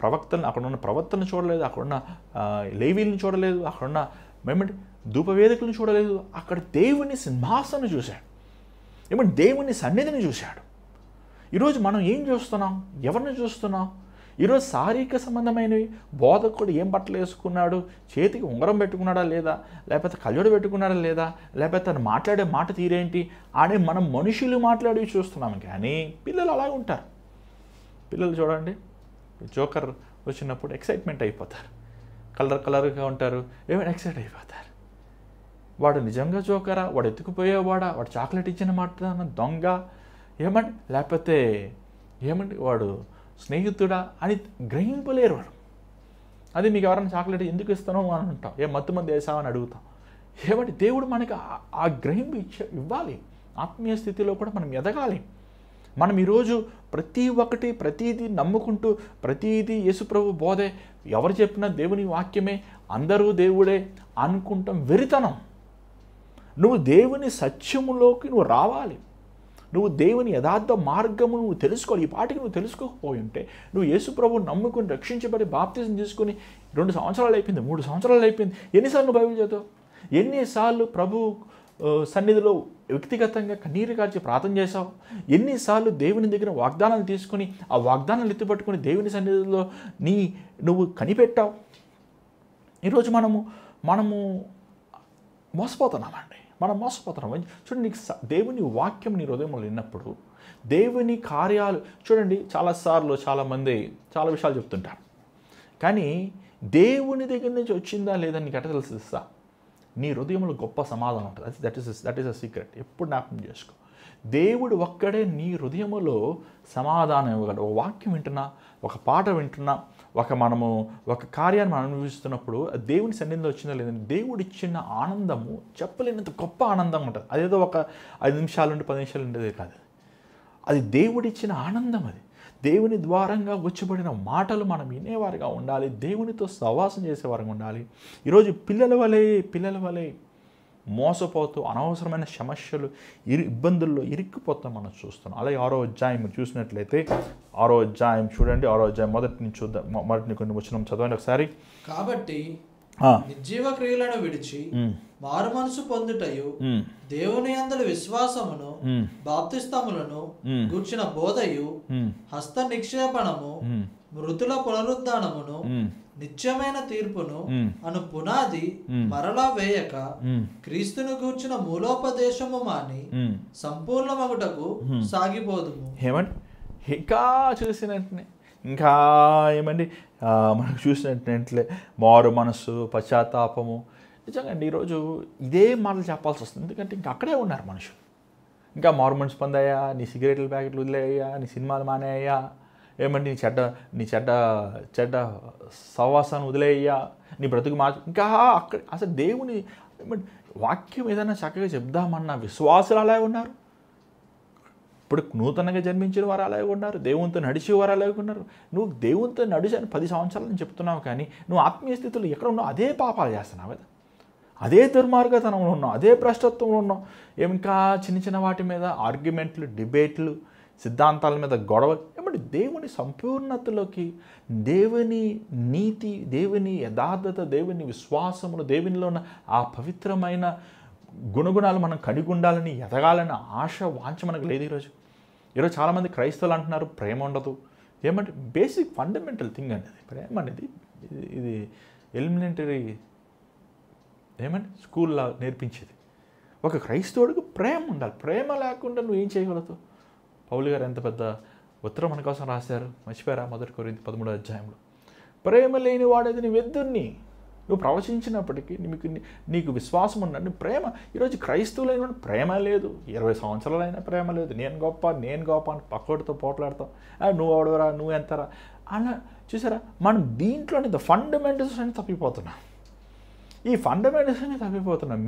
ప్రవక్తలను చూడలేదు, అక్కడున్న లేవీలను చూడలేదు, అక్కడున్న ధూపవేదికలను చూడలేదు. అక్కడ దేవుని సింహాసనం చూశాడు, దేవుని సన్నిధిని చూశాడు. ఈరోజు మనం ఏం చూస్తున్నాం? ఎవరిని చూస్తున్నాం? ఈరోజు శారీరక సంబంధమైనవి, బోధకుడు ఏం బట్టలు వేసుకున్నాడు, చేతికి ఉంగరం పెట్టుకున్నాడా లేదా, లేకపోతే కళ్ళజోడు పెట్టుకున్నాడా లేదా, లేకపోతే తను మాట్లాడే మాట తీరేంటి అని మనం మనుషులు మాట్లాడి చూస్తున్నాం. కానీ పిల్లలు అలాగే ఉంటారు. పిల్లలు చూడండి, జోకర్ వచ్చినప్పుడు ఎక్సైట్మెంట్ అయిపోతారు, కలర్గా ఉంటారు, ఎక్సైట్ అయిపోతారు. వాడు నిజంగా జోకరా, వాడు ఎత్తుకుపోయేవాడా, వాడు చాక్లెట్ ఇచ్చిన మాట దొంగ లేకపోతే వాడు స్నేహితుడా అని గ్రహింపలేరు వాడు. అది మీకు ఎవరైనా చాక్లెట్ ఎందుకు ఇస్తానో అని అంటాం, మత్తు మంది వేసామని అడుగుతాం. దేవుడు మనకి ఆ గ్రహింపు ఇవ్వాలి. ఆత్మీయ స్థితిలో కూడా మనం ఎదగాలి. మనం ఈరోజు ప్రతీది నమ్ముకుంటూ, ప్రతీది యేసుప్రభు బోధే, ఎవరు చెప్పినా దేవుని వాక్యమే, అందరూ దేవుడే అనుకుంటాం వెరితనం. నువ్వు దేవుని సత్యములోకి నువ్వు రావాలి. నువ్వు దేవుని యథార్థ మార్గము నువ్వు తెలుసుకోవాలి. ఈ పాటికి నువ్వు తెలుసుకోకపోయి ఉంటే, నువ్వు యేసుప్రభుని నమ్ముకుని రక్షించబడి బాప్తిజం చేసుకుని 2 సంవత్సరాలు అయిపోయింది, 3 సంవత్సరాలు అయిపోయింది, ఎన్నిసార్లు నువ్వు బైబిల్ చదువు? ఎన్నిసార్లు ప్రభు సన్నిధిలో వ్యక్తిగతంగా కన్నీరు కార్చి ప్రార్థన చేశావు? ఎన్నిసార్లు దేవుని దగ్గర వాగ్దానాలు తీసుకుని ఆ వాగ్దానాలు ఎత్తుపట్టుకుని దేవుని సన్నిధిలో నువ్వు కనిపెట్టావు? ఈరోజు మనము మోసపోతున్నామండి. మనం మోసపోతున్నాం. చూడండి, నీకు దేవుని వాక్యం నీ హృదయంలో విన్నప్పుడు దేవుని కార్యాలు చూడండి. చాలాసార్లు చాలామంది చాలా విషయాలు చెప్తుంటారు, కానీ దేవుని దగ్గర నుంచి వచ్చిందా లేదా నీకు ఎట్లా తెలుస్తా? నీ హృదయంలో గొప్ప సమాధానం ఉంటుంది. That is a secret. ఎప్పుడు జ్ఞాపకం చేసుకో, దేవుడు ఒక్కడే నీ హృదయంలో సమాధానం ఇవ్వగలడు. ఒక వాక్యం వింటున్నా, ఒక పాట వింటున్నా, ఒక కార్యాన్ని మనం అనుభవిస్తున్నప్పుడు దేవుని సన్నిధిలో వచ్చిందో లేదని దేవుడు ఇచ్చిన ఆనందము చెప్పలేనంత గొప్ప ఆనందం ఉంటుంది. అదేదో ఒక 5 నిమిషాలు నుండి 10 నిమిషాలు ఉండేదే కాదు, అది దేవుడిచ్చిన ఆనందం. అది దేవుని ద్వారంగా వచ్చబడిన మాటలు మనం వినేవారుగా ఉండాలి. దేవునితో సహవాసం చేసేవారుగా ఉండాలి. ఈరోజు పిల్లల వలె మోసపోతూ అనవసరమైన సమస్యలు ఇబ్బందుల్లో ఇరుక్కుపోతాం మనం చూస్తున్నాం. అలాగే 6వ అధ్యాయం చూసినట్లయితే 6వ అధ్యాయం చూడండి. 6వ అధ్యాయం మొదటి నుంచి చూద్దాం. మొదటి కొన్ని వచనం చదవండి ఒకసారి. కాబట్టి నిర్జీవ క్రియలను విడిచి మారు మనసు పొందుటయు దేవుని యందలి విశ్వాసమును బాప్తిస్తములను గూర్చిన బోధయు హస్త నిక్షేపణము మృతుల పునరుద్ధానమును నిత్యమైన తీర్పును అను పునాది మరలా వేయక క్రీస్తును గూర్చిన మూలోపదేశము మాని సంపూర్ణ మగుటకు సాగిపోదుము. ఏమండి ఇంకా చూసినట్టే ఇంకా ఏమండి మనకు చూసినట్లే మారు మనస్సు, పశ్చాత్తాపము. నిజంగా అండి ఈరోజు ఇదే మాటలు చెప్పాల్సి వస్తుంది. ఎందుకంటే ఇంకా అక్కడే ఉన్నారు మనుషులు. ఇంకా మారు మనసు పొందాయా, నీ సిగరెట్ల ప్యాకెట్లు వదిలేయ్యా, నీ సినిమాలు మానేయ్యా, ఏమండి నీ చెడ్డ సహవాసాన్ని వదిలేయ్యా, నీ బ్రతుకు ఇంకా అక్కడ అసలు దేవుని ఏమంటే వాక్యం ఏదైనా చక్కగా చెప్దామన్నా విశ్వాసులు అలాగే ఉన్నారు. ఇప్పుడు నూతనంగా జన్మించిన వారు అలాగే ఉన్నారు. దేవునితో నడిచే వారు అలాగే ఉన్నారు. నువ్వు దేవునితో నడిచాను 10 సంవత్సరాలు అని చెప్తున్నావు, కానీ నువ్వు ఆత్మీయ స్థితిలో ఎక్కడ ఉన్నావు? అదే పాపాలు చేస్తున్నావు కదా, అదే దుర్మార్గతనంలో ఉన్నావు, అదే భ్రష్టత్వంలో ఉన్నావు. ఇంకా చిన్న వాటి మీద ఆర్గ్యుమెంట్లు, డిబేట్లు, సిద్ధాంతాల మీద గొడవ. ఏమంటే దేవుని సంపూర్ణతలోకి, దేవుని నీతి, దేవుని యథార్థత, దేవుని విశ్వాసమును, దేవునిలో ఉన్న ఆ పవిత్రమైన గుణగుణాలు మనం కలిగి ఉండాలని, ఎదగాలని ఆశ, వాంఛ మనకు లేదు. ఈరోజు చాలామంది క్రైస్తవులు అంటున్నారు ప్రేమ ఉండదు. ఏమంటే బేసిక్ ఫండమెంటల్ థింగ్ అనేది ప్రేమ అనేది. ఇది ఎలిమెంటరీ ఏమంటే స్కూల్లో నేర్పించేది. ఒక క్రైస్తవుడికి ప్రేమ ఉండాలి. ప్రేమ లేకుండా నువ్వు ఏం చేయగలుగుతావు? పౌలు గారు ఎంత పెద్ద ఉత్తరం మన కోసం రాశారు, మర్చిపోయారా? 1 కొరింథీ 13వ అధ్యాయంలో ప్రేమ లేని వాడేది నీ వెద్దుని. నువ్వు ప్రవచించినప్పటికీ నీకు విశ్వాసం ఉన్నాడు, ప్రేమ. ఈరోజు క్రైస్తవులైన ప్రేమ లేదు. 20 సంవత్సరాలైనా ప్రేమ లేదు. నేను గొప్ప అని పక్కోడితో పోట్లాడతాం. నువ్వు అవడవరా, నువ్వు ఎంతరా అలా. చూసారా, మనం దీంట్లోనే ఫండమెంటల్స్ అని తప్పిపోతున్నాం. ఈ ఫండమెంటల్స్ అని తప్పిపోతున్నాం.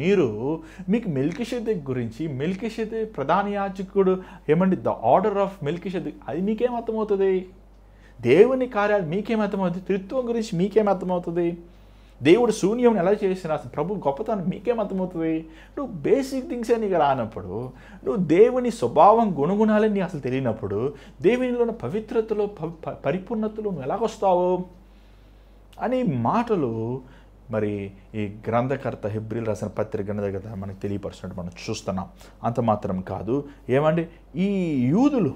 మీకు మెల్కీషెదెక్ గురించి, మెల్కీషెదెక్ ప్రధాన యాజకుడు ఏమండి, ద ఆర్డర్ ఆఫ్ మెల్కీషెదెక్, అది మీకేం అర్థమవుతుంది? దేవుని కార్యాలు మీకేం అర్థమవుతుంది? త్రిత్వం గురించి మీకేం అర్థమవుతుంది? దేవుడు శూన్యం ఎలా చేసిన ప్రభు గొప్పతనం మీకేం అర్థమవుతుంది? నువ్వు బేసిక్ థింగ్సే నీకు రానప్పుడు, నువ్వు దేవుని స్వభావం, గుణగుణాలని అసలు తెలియనప్పుడు, దేవునిలో ఉన్న పవిత్రతలో, పరిపూర్ణతలో నువ్వు ఎలాగొస్తావు అని మాటలు మరి ఈ గ్రంథకర్త హెబ్రీలు రాసిన పత్రిక గ్రంథకర్త మనకు తెలియపరుచినట్టు మనం చూస్తున్నాం. అంత మాత్రం కాదు, ఏమండి ఈ యూదులు,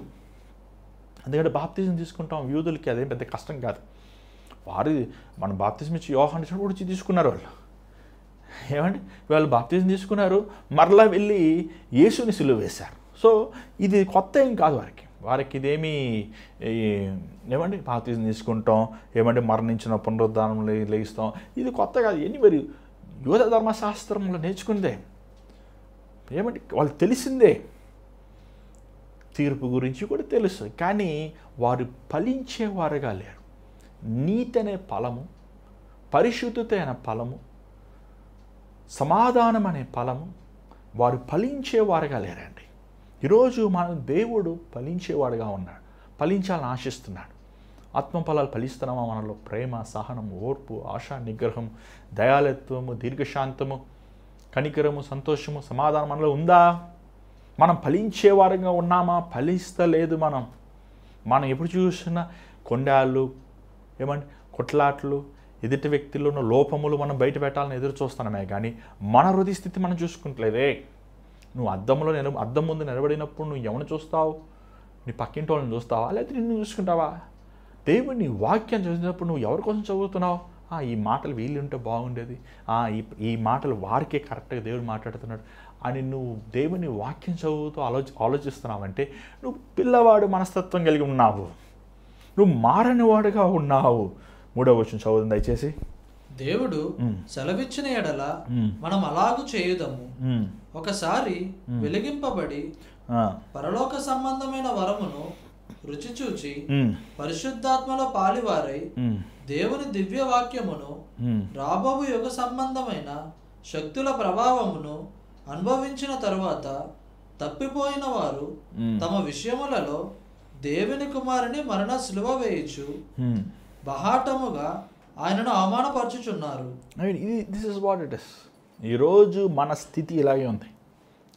ఎందుకంటే బాప్తిజం తీసుకుంటాం, యూదులకి అదేం పెద్ద కష్టం కాదు. మనం బాప్తిజం ఇచ్చి యోహాను వచ్చి తీసుకున్నారు వాళ్ళు. ఏమండి వాళ్ళు బాప్తిజం తీసుకున్నారు, మరలా వెళ్ళి యేసుని సిలువ వేశారు. సో ఇది కొత్త ఏం కాదు వారికి ఇదేమీ ఏమండి బాప్తిజం తీసుకుంటాం, ఏమంటే మరణించిన పునరుద్ధానం లేస్తాం, ఇది కొత్త కాదు. మరి యూద ధర్మశాస్త్రంలో నేర్చుకుందే, ఏమంటే వాళ్ళు తెలిసిందే, తీర్పు గురించి కూడా తెలుసు, కానీ వారు ఫలించేవారుగా లేరు. నీతి అనే ఫలము, పరిశుద్ధత అనే ఫలము, సమాధానం అనే ఫలము వారు ఫలించేవారుగా లేరండి. ఈరోజు మన దేవుడు ఫలించేవాడుగా ఉన్నాడు, ఫలించాలని ఆశిస్తున్నాడు. ఆత్మఫలాలు ఫలిస్తున్నామా మనలో? ప్రేమ, సహనం, ఓర్పు, ఆశ, నిగ్రహం, దయాళత్వము, దీర్ఘశాంతము, కనికరము, సంతోషము, సమాధానం మనలో ఉందా? మనం ఫలించేవారుగా ఉన్నామా? ఫలిస్తలేదు. మనం ఎప్పుడు చూసినా కొండాళ్ళు, ఏమంటే కొట్లాట్లు, ఎదుటి వ్యక్తుల్లో ఉన్న లోపములు మనం బయట పెట్టాలని ఎదురు చూస్తున్నామే, కానీ మన హృదయ స్థితి మనం చూసుకుంటలేదే. నువ్వు అద్దం ముందు నిలబడినప్పుడు నువ్వు ఎవరిని చూస్తావు? నీ పక్కింటి వాళ్ళని చూస్తావా, లేకపోతే నిన్ను చూసుకుంటావా? దేవుని వాక్యం చదివినప్పుడు నువ్వు ఎవరి కోసం చదువుతున్నావు? ఈ మాటలు వీళ్ళుంటే బాగుండేది, ఈ మాటలు వారికే కరెక్ట్గా దేవుడు మాట్లాడుతున్నాడు అని నువ్వు దేవుని వాక్యం చదువుతూ ఆలోచిస్తున్నావంటే నువ్వు పిల్లవాడు మనస్తత్వం కలిగి ఉన్నావు, నువ్వు మారని వాడుగా ఉన్నావు. 3వ వచనం చదువుతుంది దయచేసి. దేవుడు సెలవిచ్చిన ఎడల మనం అలాగూ చేయుదము. ఒకసారి వెలిగింపబడి పరలోక సంబంధమైన వరమును రుచి చూచి పరిశుద్ధాత్మలో పాలివారై దేవుని దివ్య వాక్యమును రాబోవు యుగ సంబంధమైన శక్తుల ప్రభావమును అనుభవించిన తరువాత తప్పిపోయిన వారు తమ విషయములలో దేవుని కుమారుని మరణ శిలువ వేయచ్చు బహాటముగా ఆయనను అవమానపరచుచున్నారు. This is what it is. ఈరోజు మన స్థితి ఇలాగే ఉంది.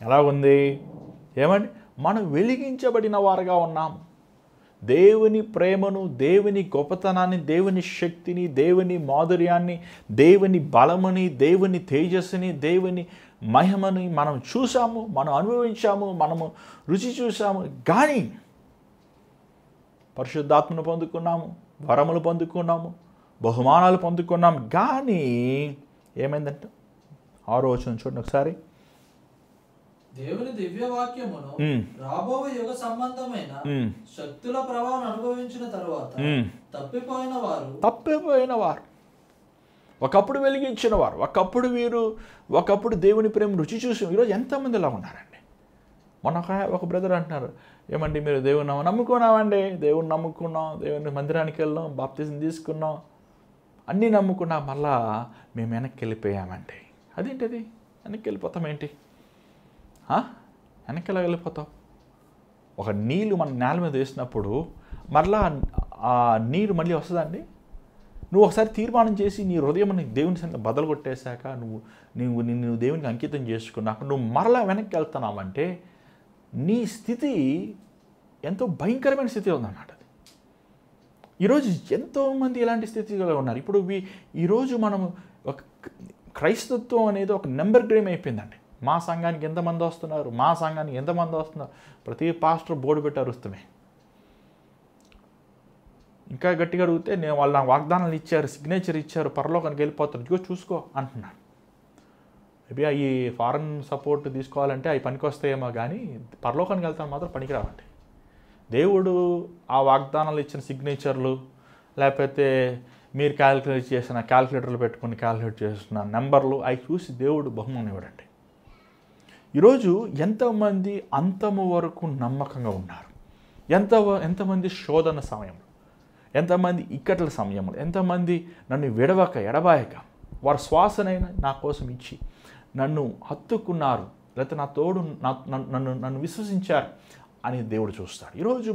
ఎలా ఉంది? ఏమండి, మనం వెలిగించబడిన వారుగా ఉన్నాము. దేవుని ప్రేమను, దేవుని గొప్పతనాన్ని, దేవుని శక్తిని, దేవుని మాధుర్యాన్ని, దేవుని బలముని, దేవుని తేజస్సుని, దేవుని మహిమని మనం చూసాము, మనం అనుభవించాము, మనము రుచి చూసాము. కానీ పరిశుద్ధాత్మను పొందుకున్నాము, వరములు పొందుకున్నాము, బహుమానాలు పొందుకున్నాము. కానీ ఏమైందంటే 6వ వచనం చూడండి ఒకసారి. దేవుని దివ్య వాక్యమును రాబోయే యుగ సంబంధమైన శక్తుల ప్రభావం అనుభవించిన తర్వాత తప్పిపోయిన వారు, ఒకప్పుడు వెలిగించిన వారు, ఒకప్పుడు దేవుని ప్రేమ రుచి చూసి ఈరోజు ఎంతమంది ఇలా ఉన్నారండి. మొన్న ఒక బ్రదర్ అంటున్నారు, ఏమండి మీరు దేవుని నమ్ముకున్నామండి, దేవుని నమ్ముకున్నాం, దేవుని మందిరానికి వెళ్ళాం, బాప్తిజం తీసుకున్నాం, అన్నీ నమ్ముకున్నాం, మళ్ళా మేము వెనక్కి వెళ్ళిపోయామండి. అదేంటిది? వెనక్కి వెళ్ళిపోతాం ఏంటి? వెనక్కి ఎలా వెళ్ళిపోతావు? ఒక నీళ్ళు మన నేల మీద వేసినప్పుడు మరలా ఆ నీరు మళ్ళీ వస్తుందండి? నువ్వు ఒకసారి తీర్మానం చేసి నీ హృదయం దేవుని సన్నిధిలో బదలు కొట్టేశాక నువ్వు దేవునికి అంకితం చేసుకున్నాక నువ్వు మరలా వెనక్కి వెళ్తున్నావంటే నీ స్థితి ఎంతో భయంకరమైన స్థితిలో ఉందన్నమాట. అది ఈరోజు ఎంతోమంది ఇలాంటి స్థితిలో ఉన్నారు. ఇప్పుడు ఈరోజు మనము ఒక క్రైస్తత్వం అనేది ఒక నెంబర్ గేమ్ అయిపోయిందండి. మా సంఘానికి ఎంతమంది వస్తున్నారు, మా సంఘానికి ఎంతమంది వస్తున్నారు, ప్రతి పాస్టర్ బోర్డు పెట్టి అరుస్తమే. ఇంకా గట్టిగా అడిగితే వాళ్ళు నాకు వాగ్దానాలు ఇచ్చారు, సిగ్నేచర్ ఇచ్చారు, పరలోకానికి వెళ్ళిపోతారు, ఇదిగో చూసుకో అంటున్నారు. మేబీ ఈ ఫారెన్ సపోర్ట్ తీసుకోవాలంటే అవి పనికి వస్తాయేమో, కానీ పరలోకానికి వెళ్తాను మాత్రం పనికిరావండి. దేవుడు ఆ వాగ్దానాలు ఇచ్చిన సిగ్నేచర్లు, లేకపోతే మీరు క్యాల్కులేటర్లు పెట్టుకుని క్యాల్కులేట్ చేస్తున్న నెంబర్లు అవి చూసి దేవుడు బహుమానం ఇవ్వడండి. ఈరోజు ఎంతమంది అంతము వరకు నమ్మకంగా ఉన్నారు, ఎంతమంది శోధన సమయంలో, ఎంతమంది ఇక్కట్ల సమయంలో, ఎంతమంది నన్ను విడవక ఎడబాయక వారి శ్వాసనైనా నా కోసం ఇచ్చి నన్ను హత్తుకున్నారు, లేకపోతే నా తోడు నన్ను విశ్వసించారు అని దేవుడు చూస్తాడు. ఈరోజు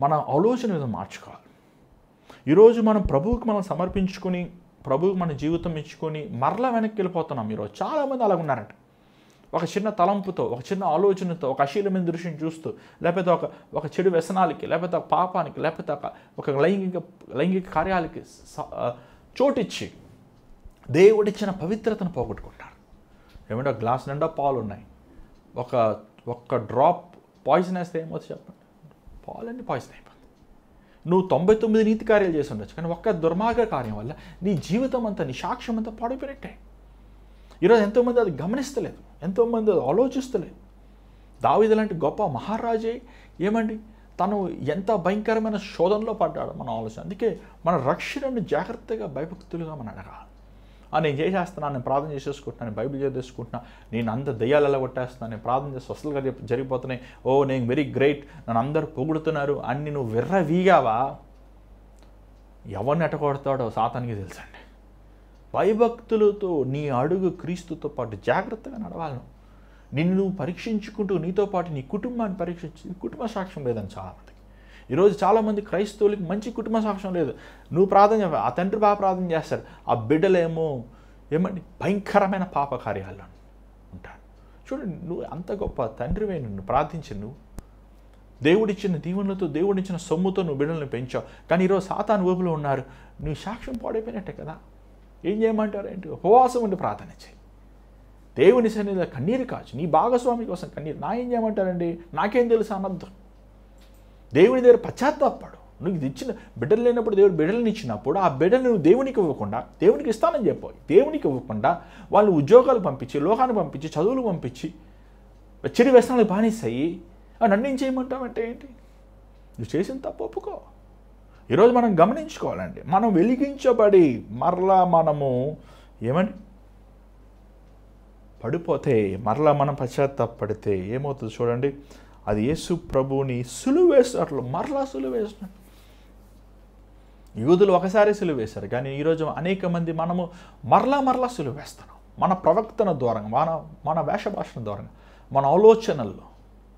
మన ఆలోచన మీద మార్చుకోవాలి. ఈరోజు మనం ప్రభువుకి మనం సమర్పించుకొని, ప్రభువుకి మన జీవితం ఇచ్చుకొని మరలా వెనక్కి వెళ్ళిపోతున్నాం. ఈరోజు చాలామంది అలాగ ఉన్నారంట. ఒక చిన్న తలంపుతో, ఒక చిన్న ఆలోచనతో, ఒక అశ్లీలమైన దృశ్యం చూస్తూ, లేకపోతే ఒక చెడు వ్యసనాలకి, లేకపోతే ఒక పాపానికి, లేకపోతే ఒక లైంగిక కార్యాలకి చోటిచ్చి దేవుడిచ్చిన పవిత్రతను పోగొట్టుకుంటారు. ఏమంటే ఒక గ్లాస్ నిండా పాలు ఉన్నాయి, ఒక్క డ్రాప్ పాయిజన్ వేస్తే ఏమవుతుంది చెప్పండి? పాలన్నీ పాయిజన్ అయిపోతుంది. నువ్వు 99 నీతి కార్యాలు చేసి ఉండొచ్చు, కానీ ఒక్క దుర్మార్గ కార్యం వల్ల నీ జీవితం అంతా, నీ సాక్ష్యం అంతా పాడైపోయినట్టే. ఈరోజు ఎంతోమంది అది గమనిస్తలేదు, ఎంతోమంది అది ఆలోచిస్తలేదు. దావీదు లాంటి గొప్ప మహారాజే ఏమండి తను ఎంత భయంకరమైన శోధనలో పడ్డాడు మన ఆలోచన. అందుకే మన రక్షణను జాగ్రత్తగా భయభక్తులుగా మనం అడగాలి. నేను చేసేస్తున్నాను, నేను ప్రార్థన చేసేసుకుంటున్నాను, బైబిల్ చదివేసుకుంటున్నా, నేను అంత దయ్యాలలో కొట్టేస్తున్నాను, నేను ప్రార్థన చేసి స్వస్థలుగా జరిగిపోతున్నాయి, నేను వెరీ గ్రేట్, నన్ను అందరూ పొగుడుతున్నారు అన్ని నువ్వు విర్రవీగావా, ఎవరిని ఎట్టకొడతాడో సాతానికి తెలుసండి. భయభక్తులతో నీ అడుగు క్రీస్తుతో పాటు జాగ్రత్తగా నడవాలి. నిన్ను నువ్వు పరీక్షించుకుంటూ నీతో పాటు నీ కుటుంబాన్ని పరీక్షించి కుటుంబ సాక్ష్యం లేదని చాలామందికి. ఈరోజు చాలామంది క్రైస్తవులకి మంచి కుటుంబ సాక్ష్యం లేదు. నువ్వు ప్రార్థన చేయాలి, ఆ తండ్రి బాగా ప్రార్థన చేస్తారు, ఆ బిడ్డలేమో ఏమండి భయంకరమైన పాప కార్యాల్లో ఉంటారు. చూడండి, నువ్వు అంత గొప్ప తండ్రివే, నిన్ను ప్రార్థించి నువ్వు దేవుడిచ్చిన దీవెనలతో, దేవుడిచ్చిన సొమ్ముతో నువ్వు బిడ్డలను పెంచావు. కానీ ఈరోజు సాతాను ఊపులో ఉన్నారు, నువ్వు సాక్ష్యం పాడైపోయినట్టే కదా. ఏం చేయమంటారు ఏంటి? ఉపవాసం ఉండి ప్రార్థన చేయి, దేవుని సన్నిధిలో కన్నీరు కాచు, నీ భాగస్వామి కోసం కన్నీరు. ఏం చేయమంటారండి, నాకేం తెలుసు అనద్దు. దేవుని దగ్గర పశ్చాత్తాపడు. నువ్వు ఇచ్చిన బిడ్డలు లేనప్పుడు దేవుడు బిడ్డలను ఇచ్చినప్పుడు ఆ బిడ్డలు నువ్వు దేవునికి ఇవ్వకుండా, దేవునికి ఇస్తానని చెప్పావు, దేవునికి ఇవ్వకుండా వాళ్ళు ఉద్యోగాలు పంపించి, లోకాన్ని పంపించి, చదువులు పంపించి, చెడు వ్యసనాలకు బానిస్తాయి. నన్ను ఏం చేయమంటావంటే ఏంటి? నువ్వు చేసిన తప్పు ఒప్పుకో. ఈరోజు మనం గమనించుకోవాలండి, మనం వెలిగించబడి మరలా మనము ఏమని పడిపోతే, మరలా మనం పశ్చాత్తాపడితే ఏమవుతుంది చూడండి. అది యేసు ప్రభువుని సులువు వేసినట్లు మరలా సులువు వేసినట్టు. యూదులు ఒకసారి సులువు వేశారు, కానీ ఈరోజు అనేక మంది మనము మరలా సులువు వేస్తున్నాం. మన ప్రవక్తన ద్వారా, మన వేష భాషణ ద్వారా, మన ఆలోచనల్లో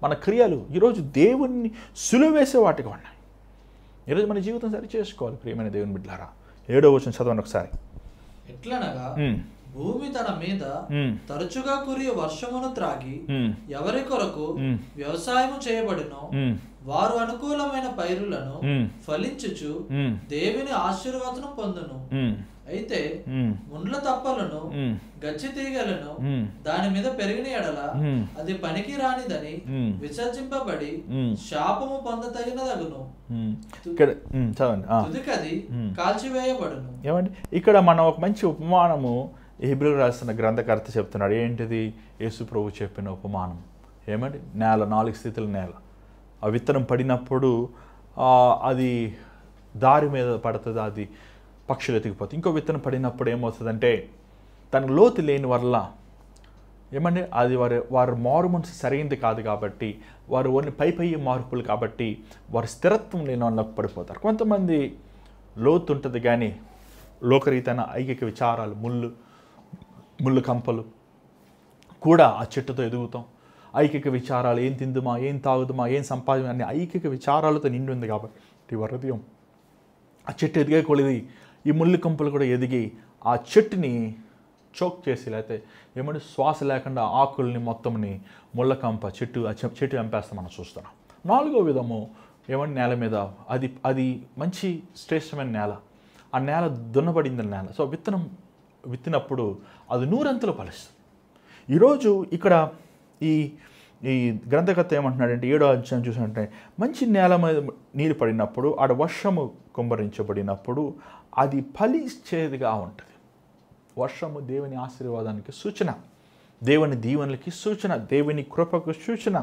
మన క్రియలు ఈరోజు దేవుణ్ణి సులువ వేసే వాటిగా ఉన్నాయి. ఈరోజు మన జీవితం సరి చేసుకోవాలి ప్రియమైన దేవుని బిడ్డలారా. 7వ వచనం చదవండి ఒకసారి. ఎట్లనగా భూమి తన మీద తరచుగా కురియు వర్షమును త్రాగి ఎవరి కొరకు వ్యవసాయము చేయబడినో వారు అనుకూలమైన పైరులను ఫలించుచు దేవుని ఆశీర్వాదం పొందును. అయితే ముండ్ల తప్పలను గచ్చి తీగలను దాని మీద పెరిగిన ఎడల అది పనికి రానిదని విసర్జింపబడి శాపము పొందతగినదగును. తుదికది కాల్చివేయబడును. ఏమండి, ఇక్కడ మనం ఒక మంచి ఉపమానము హెబ్రీయులకు రాసిన గ్రంథకర్త చెప్తున్నాడు. ఏంటిది? యేసు ప్రభు చెప్పిన ఉపమానం. ఏమండి, నేల 4 స్థితుల నేల. ఆ విత్తనం పడినప్పుడు అది దారి మీద పడుతుంది, అది పక్షులు ఎతికిపోతుంది. ఇంకో విత్తనం పడినప్పుడు ఏమవుతుందంటే తనకు లోతు లేని వల్ల ఏమండి అది వారు మారు మనసు సరైనది కాదు కాబట్టి, వారు ఓన్లీ పై మార్పులు కాబట్టి వారు స్థిరత్వం లేని వాళ్ళకి పడిపోతారు. కొంతమంది లోతు ఉంటుంది కానీ లోకరీతైన ఐకిక విచారాలు, ముళ్ళు కంపలు కూడా ఆ చెట్టుతో ఎదుగుతాం. ఐకిక విచారాలు, ఏం తిందుమా, ఏం తాగుదుమా, ఏం సంపాదన అనే ఐకిక విచారాలతో నిండి ఉంది కాబట్టి హృదయం ఆ చెట్టు ఎదిగే కొలిది ఈ ముళ్ళు కంపలు కూడా ఎదిగి ఆ చెట్టుని చోక్ చేసి, లేకపోతే ఏమంటే శ్వాస లేకుండా ఆకుల్ని మొత్తంని ముళ్ళకంప చెట్టు చంపేస్తాం మనం చూస్తున్నాం. 4వ విధము ఏమంటే నేల మీద అది మంచి శ్రేష్టమైన నేల. ఆ నేల దున్నబడింది నేల. సో విత్తినప్పుడు అది 100 ఫలిస్తుంది. ఈరోజు ఇక్కడ ఈ గ్రంథకర్త ఏమంటున్నాడంటే 7వ అధ్యాయం చూసినట్టే మంచి నేల మీద నీరు పడినప్పుడు ఆడ వర్షము కుమ్మరించబడినప్పుడు అది ఫలించేదిగా ఉంటుంది. వర్షము దేవుని ఆశీర్వాదానికి సూచన, దేవుని దీవెనలకి సూచన, దేవుని కృపకు సూచన.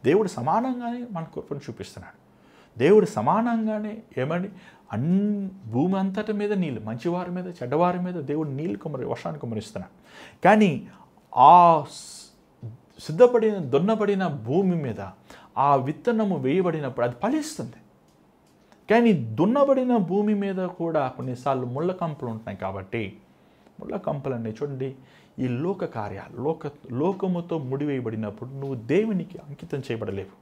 దేవుడు సమానంగానే మన కృపను చూపిస్తున్నాడు. దేవుడు సమానంగానే ఏమండి భూమి అంతటి మీద నీళ్ళు, మంచివారి మీద చెడ్డవారి మీద దేవుడు వర్షాన్ని కుమ్మరిస్తున్నాడు. కానీ ఆ సిద్ధపడిన దున్నబడిన భూమి మీద ఆ విత్తనము వేయబడినప్పుడు అది ఫలిస్తుంది. కానీ దున్నబడిన భూమి మీద కూడా కొన్నిసార్లు ముళ్ళ కంపలు ఉంటున్నాయి. కాబట్టి ముళ్ళ కంపలు అనేవి చూడండి, ఈ లోక కార్యాలు లోకముతో ముడివేయబడినప్పుడు నువ్వు దేవునికి అంకితం చేయబడలేవు.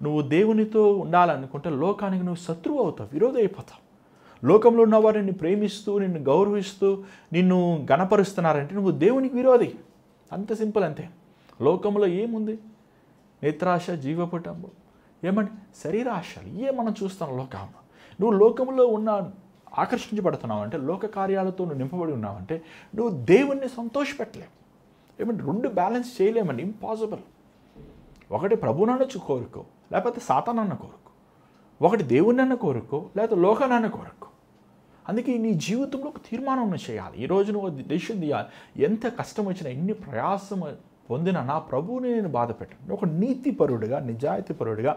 నువ్వు దేవునితో ఉండాలనుకుంటే లోకానికి నువ్వు శత్రువు అవుతావు, విరోధి అయిపోతావు. లోకంలో ఉన్నవారు నిన్ను ప్రేమిస్తూ, నిన్ను గౌరవిస్తూ, నిన్ను గణపరుస్తున్నారంటే నువ్వు దేవునికి విరోధి. అంత సింపుల్, అంతే. లోకంలో ఏముంది? నేత్రాశ, జీవపటము, ఏమంటే శరీరాశలు, మనం చూస్తాం లోకంలో. నువ్వు లోకంలో ఆకర్షించబడుతున్నావు అంటే, లోక కార్యాలతో నువ్వు నింపబడి ఉన్నావంటే నువ్వు దేవుణ్ణి సంతోషపెట్టలేవు. ఏమంటే 2 బ్యాలెన్స్ చేయలేమండి, ఇంపాసిబుల్. ఒకటి ప్రభునన్న కోరుకో, లేకపోతే సాతానన్న కోరుకో. ఒకటి దేవుణ్ణన్న కోరుకో, లేకపోతే లోకానన్న కోరుకో. అందుకే నీ జీవితంలో ఒక తీర్మానం చేయాలి. ఈరోజు నువ్వు దేశం తీయాలి. ఎంత కష్టం వచ్చినా, ఎన్ని ప్రయాసం పొందిన నా ప్రభువుని నేను బాధపెట్టాను. ఒక నీతిపరుడుగా, నిజాయితీపరుడుగా,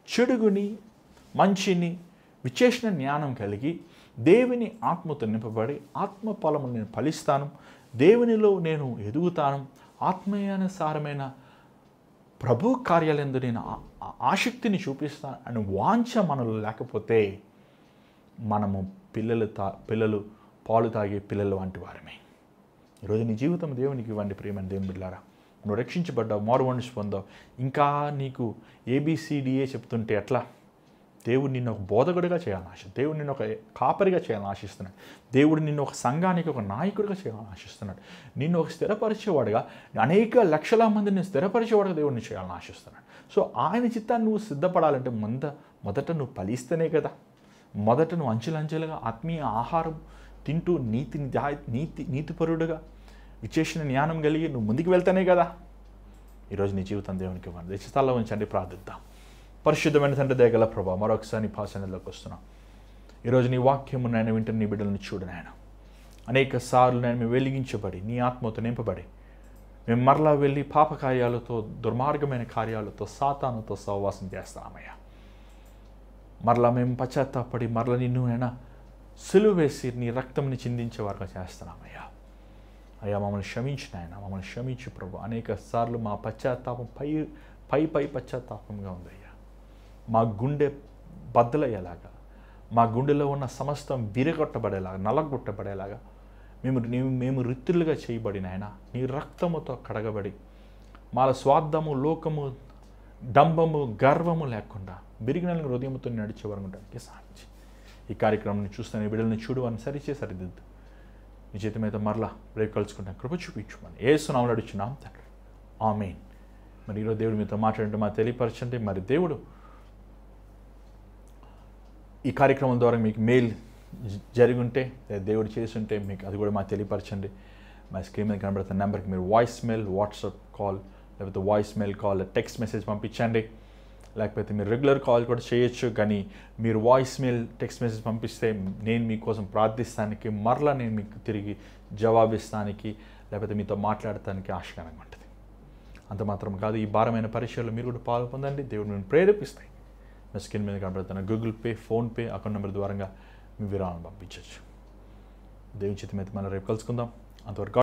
చెడుగుని మంచిని విచేషణ జ్ఞానం కలిగి దేవుని ఆత్మతో నింపబడి ఆత్మ ఫలము నేను ఫలిస్తాను, దేవునిలో నేను ఎదుగుతాను, ఆత్మీయానుసారమైన ప్రభు కార్యాలందు నేను ఆసక్తిని చూపిస్తాను అని వాంఛ మనలో లేకపోతే మనము పిల్లలు పాలు తాగే పిల్లలు వంటి వారమే. ఈరోజు నీ జీవితం దేవునికి ఇవ్వండి ప్రియమైన దేవుని బిడ్డలారా. నువ్వు రక్షించబడ్డావు, మారు మనసు పొందావు, ఇంకా నీకు ABCDE చెప్తుంటే ఎట్లా? దేవుడు నిన్ను ఒక బోధకుడిగా చేయాలని ఆశ, దేవుడు నిన్ను ఒక కాపరిగా చేయాలని ఆశిస్తున్నాడు, దేవుడు నిన్ను ఒక సంఘానికి ఒక నాయకుడిగా చేయాలని ఆశిస్తున్నాడు, నిన్ను ఒక స్థిరపరిచేవాడుగా, అనేక లక్షల మందిని స్థిరపరిచేవాడుగా దేవుడిని చేయాలని ఆశిస్తున్నాడు. సో ఆయన చిత్తాన్ని నువ్వు సిద్ధపడాలంటే మొదట నువ్వు ఫలిస్తేనే కదా. మొదట నువ్వు అంచెలంచెలుగా ఆత్మీయ ఆహారం తింటూ నీతిపరుడుగా విచేషణ జ్ఞానం కలిగి నువ్వు ముందుకు వెళ్తానే కదా ఈరోజు నీ జీవితం దేవునికి ఇవ్వండి. దయచేసి ఉంచండి, ప్రార్థిద్దాం. పరిశుద్ధమైన తండ్రి, దయగల ప్రభా, మరొకసారి నీ పాసనలోకి వస్తున్నాం. ఈరోజు నీ వాక్యము నాయన వింటున్న నీ బిడ్డలను చూడు నాయన. అనేక సార్లు నేను మేము వెలిగించబడి నీ ఆత్మతో నింపబడి మేము మరలా వెళ్ళి పాప కార్యాలతో, దుర్మార్గమైన కార్యాలతో, సాతానుతో సహవాసం చేస్తామయ్యా. మరలా మేము పశ్చాత్తాపడి మరలా నిన్ను అయినా సిలువ వేసి నీ రక్తంని చిందించే వారుగా చేస్తున్నామయ్యా. అయ్యా మమ్మల్ని క్షమించిన ఆయన, మమ్మల్ని క్షమించు ప్రభు. అనేక సార్లు మా పశ్చాత్తాపం పై పశ్చాత్తాపంగా ఉందయ్యా. మా గుండె బద్దలయ్యేలాగా, మా గుండెలో ఉన్న సమస్తం విరగొట్టబడేలాగా, నలగొట్టబడేలాగా మేము రిత్తులుగా చేయబడిన ఆయన నీ రక్తముతో కడగబడి మాల స్వార్థము, లోకము, డంబము గర్వము లేకుండా బిరిగిన హృదయంతో నడిచేవారు ఉండడానికి సాధించి ఈ కార్యక్రమాన్ని చూస్తున్న ఈ బిడ్డలను చూడవని సరిదిద్దు నీ జీతమైతే మరలా రేపు కలుసుకుంటాం కృప చూపించమని యేసునామములో అడుగుచున్నాం తండ్రి ఆమేన్. మరి ఈరోజు దేవుడు మీతో మాట్లాడంటే మాకు తెలియపరచండి. మరి దేవుడు ఈ కార్యక్రమం ద్వారా మీకు మెయిల్ జరిగి ఉంటే దేవుడు చేసి ఉంటే మీకు అది కూడా మాకు తెలియపరచండి. మా స్క్రీన్ మీద కనబడుతున్న నెంబర్కి మీరు వాయిస్ మెయిల్, వాట్సాప్ కాల్, లేకపోతే voice mail call, text message పంపించండి. లేకపోతే మీరు రెగ్యులర్ కాల్ కూడా చేయొచ్చు. కానీ మీరు వాయిస్ మెయిల్, టెక్స్ట్ మెసేజ్ పంపిస్తే నేను మీకోసం ప్రార్థిస్తానికి, మరలా నేను మీకు తిరిగి జవాబిస్తానికి, లేకపోతే మీతో మాట్లాడటానికి ఆశకరంగా ఉంటుంది. అంత మాత్రం కాదు, ఈ భారమైన పరీక్షల్లో మీరు కూడా పాలు పొందండి. దేవుడు మేము ప్రేరేపిస్తాయి. మీ స్క్రీన్ మీద కనబడుతున్న Google pay, PhonePe account number ద్వారా మీ విరాళం పంపించవచ్చు. దేవుని చిత్తమైతే మనం రేపు కలుసుకుందాం. అంతవరకు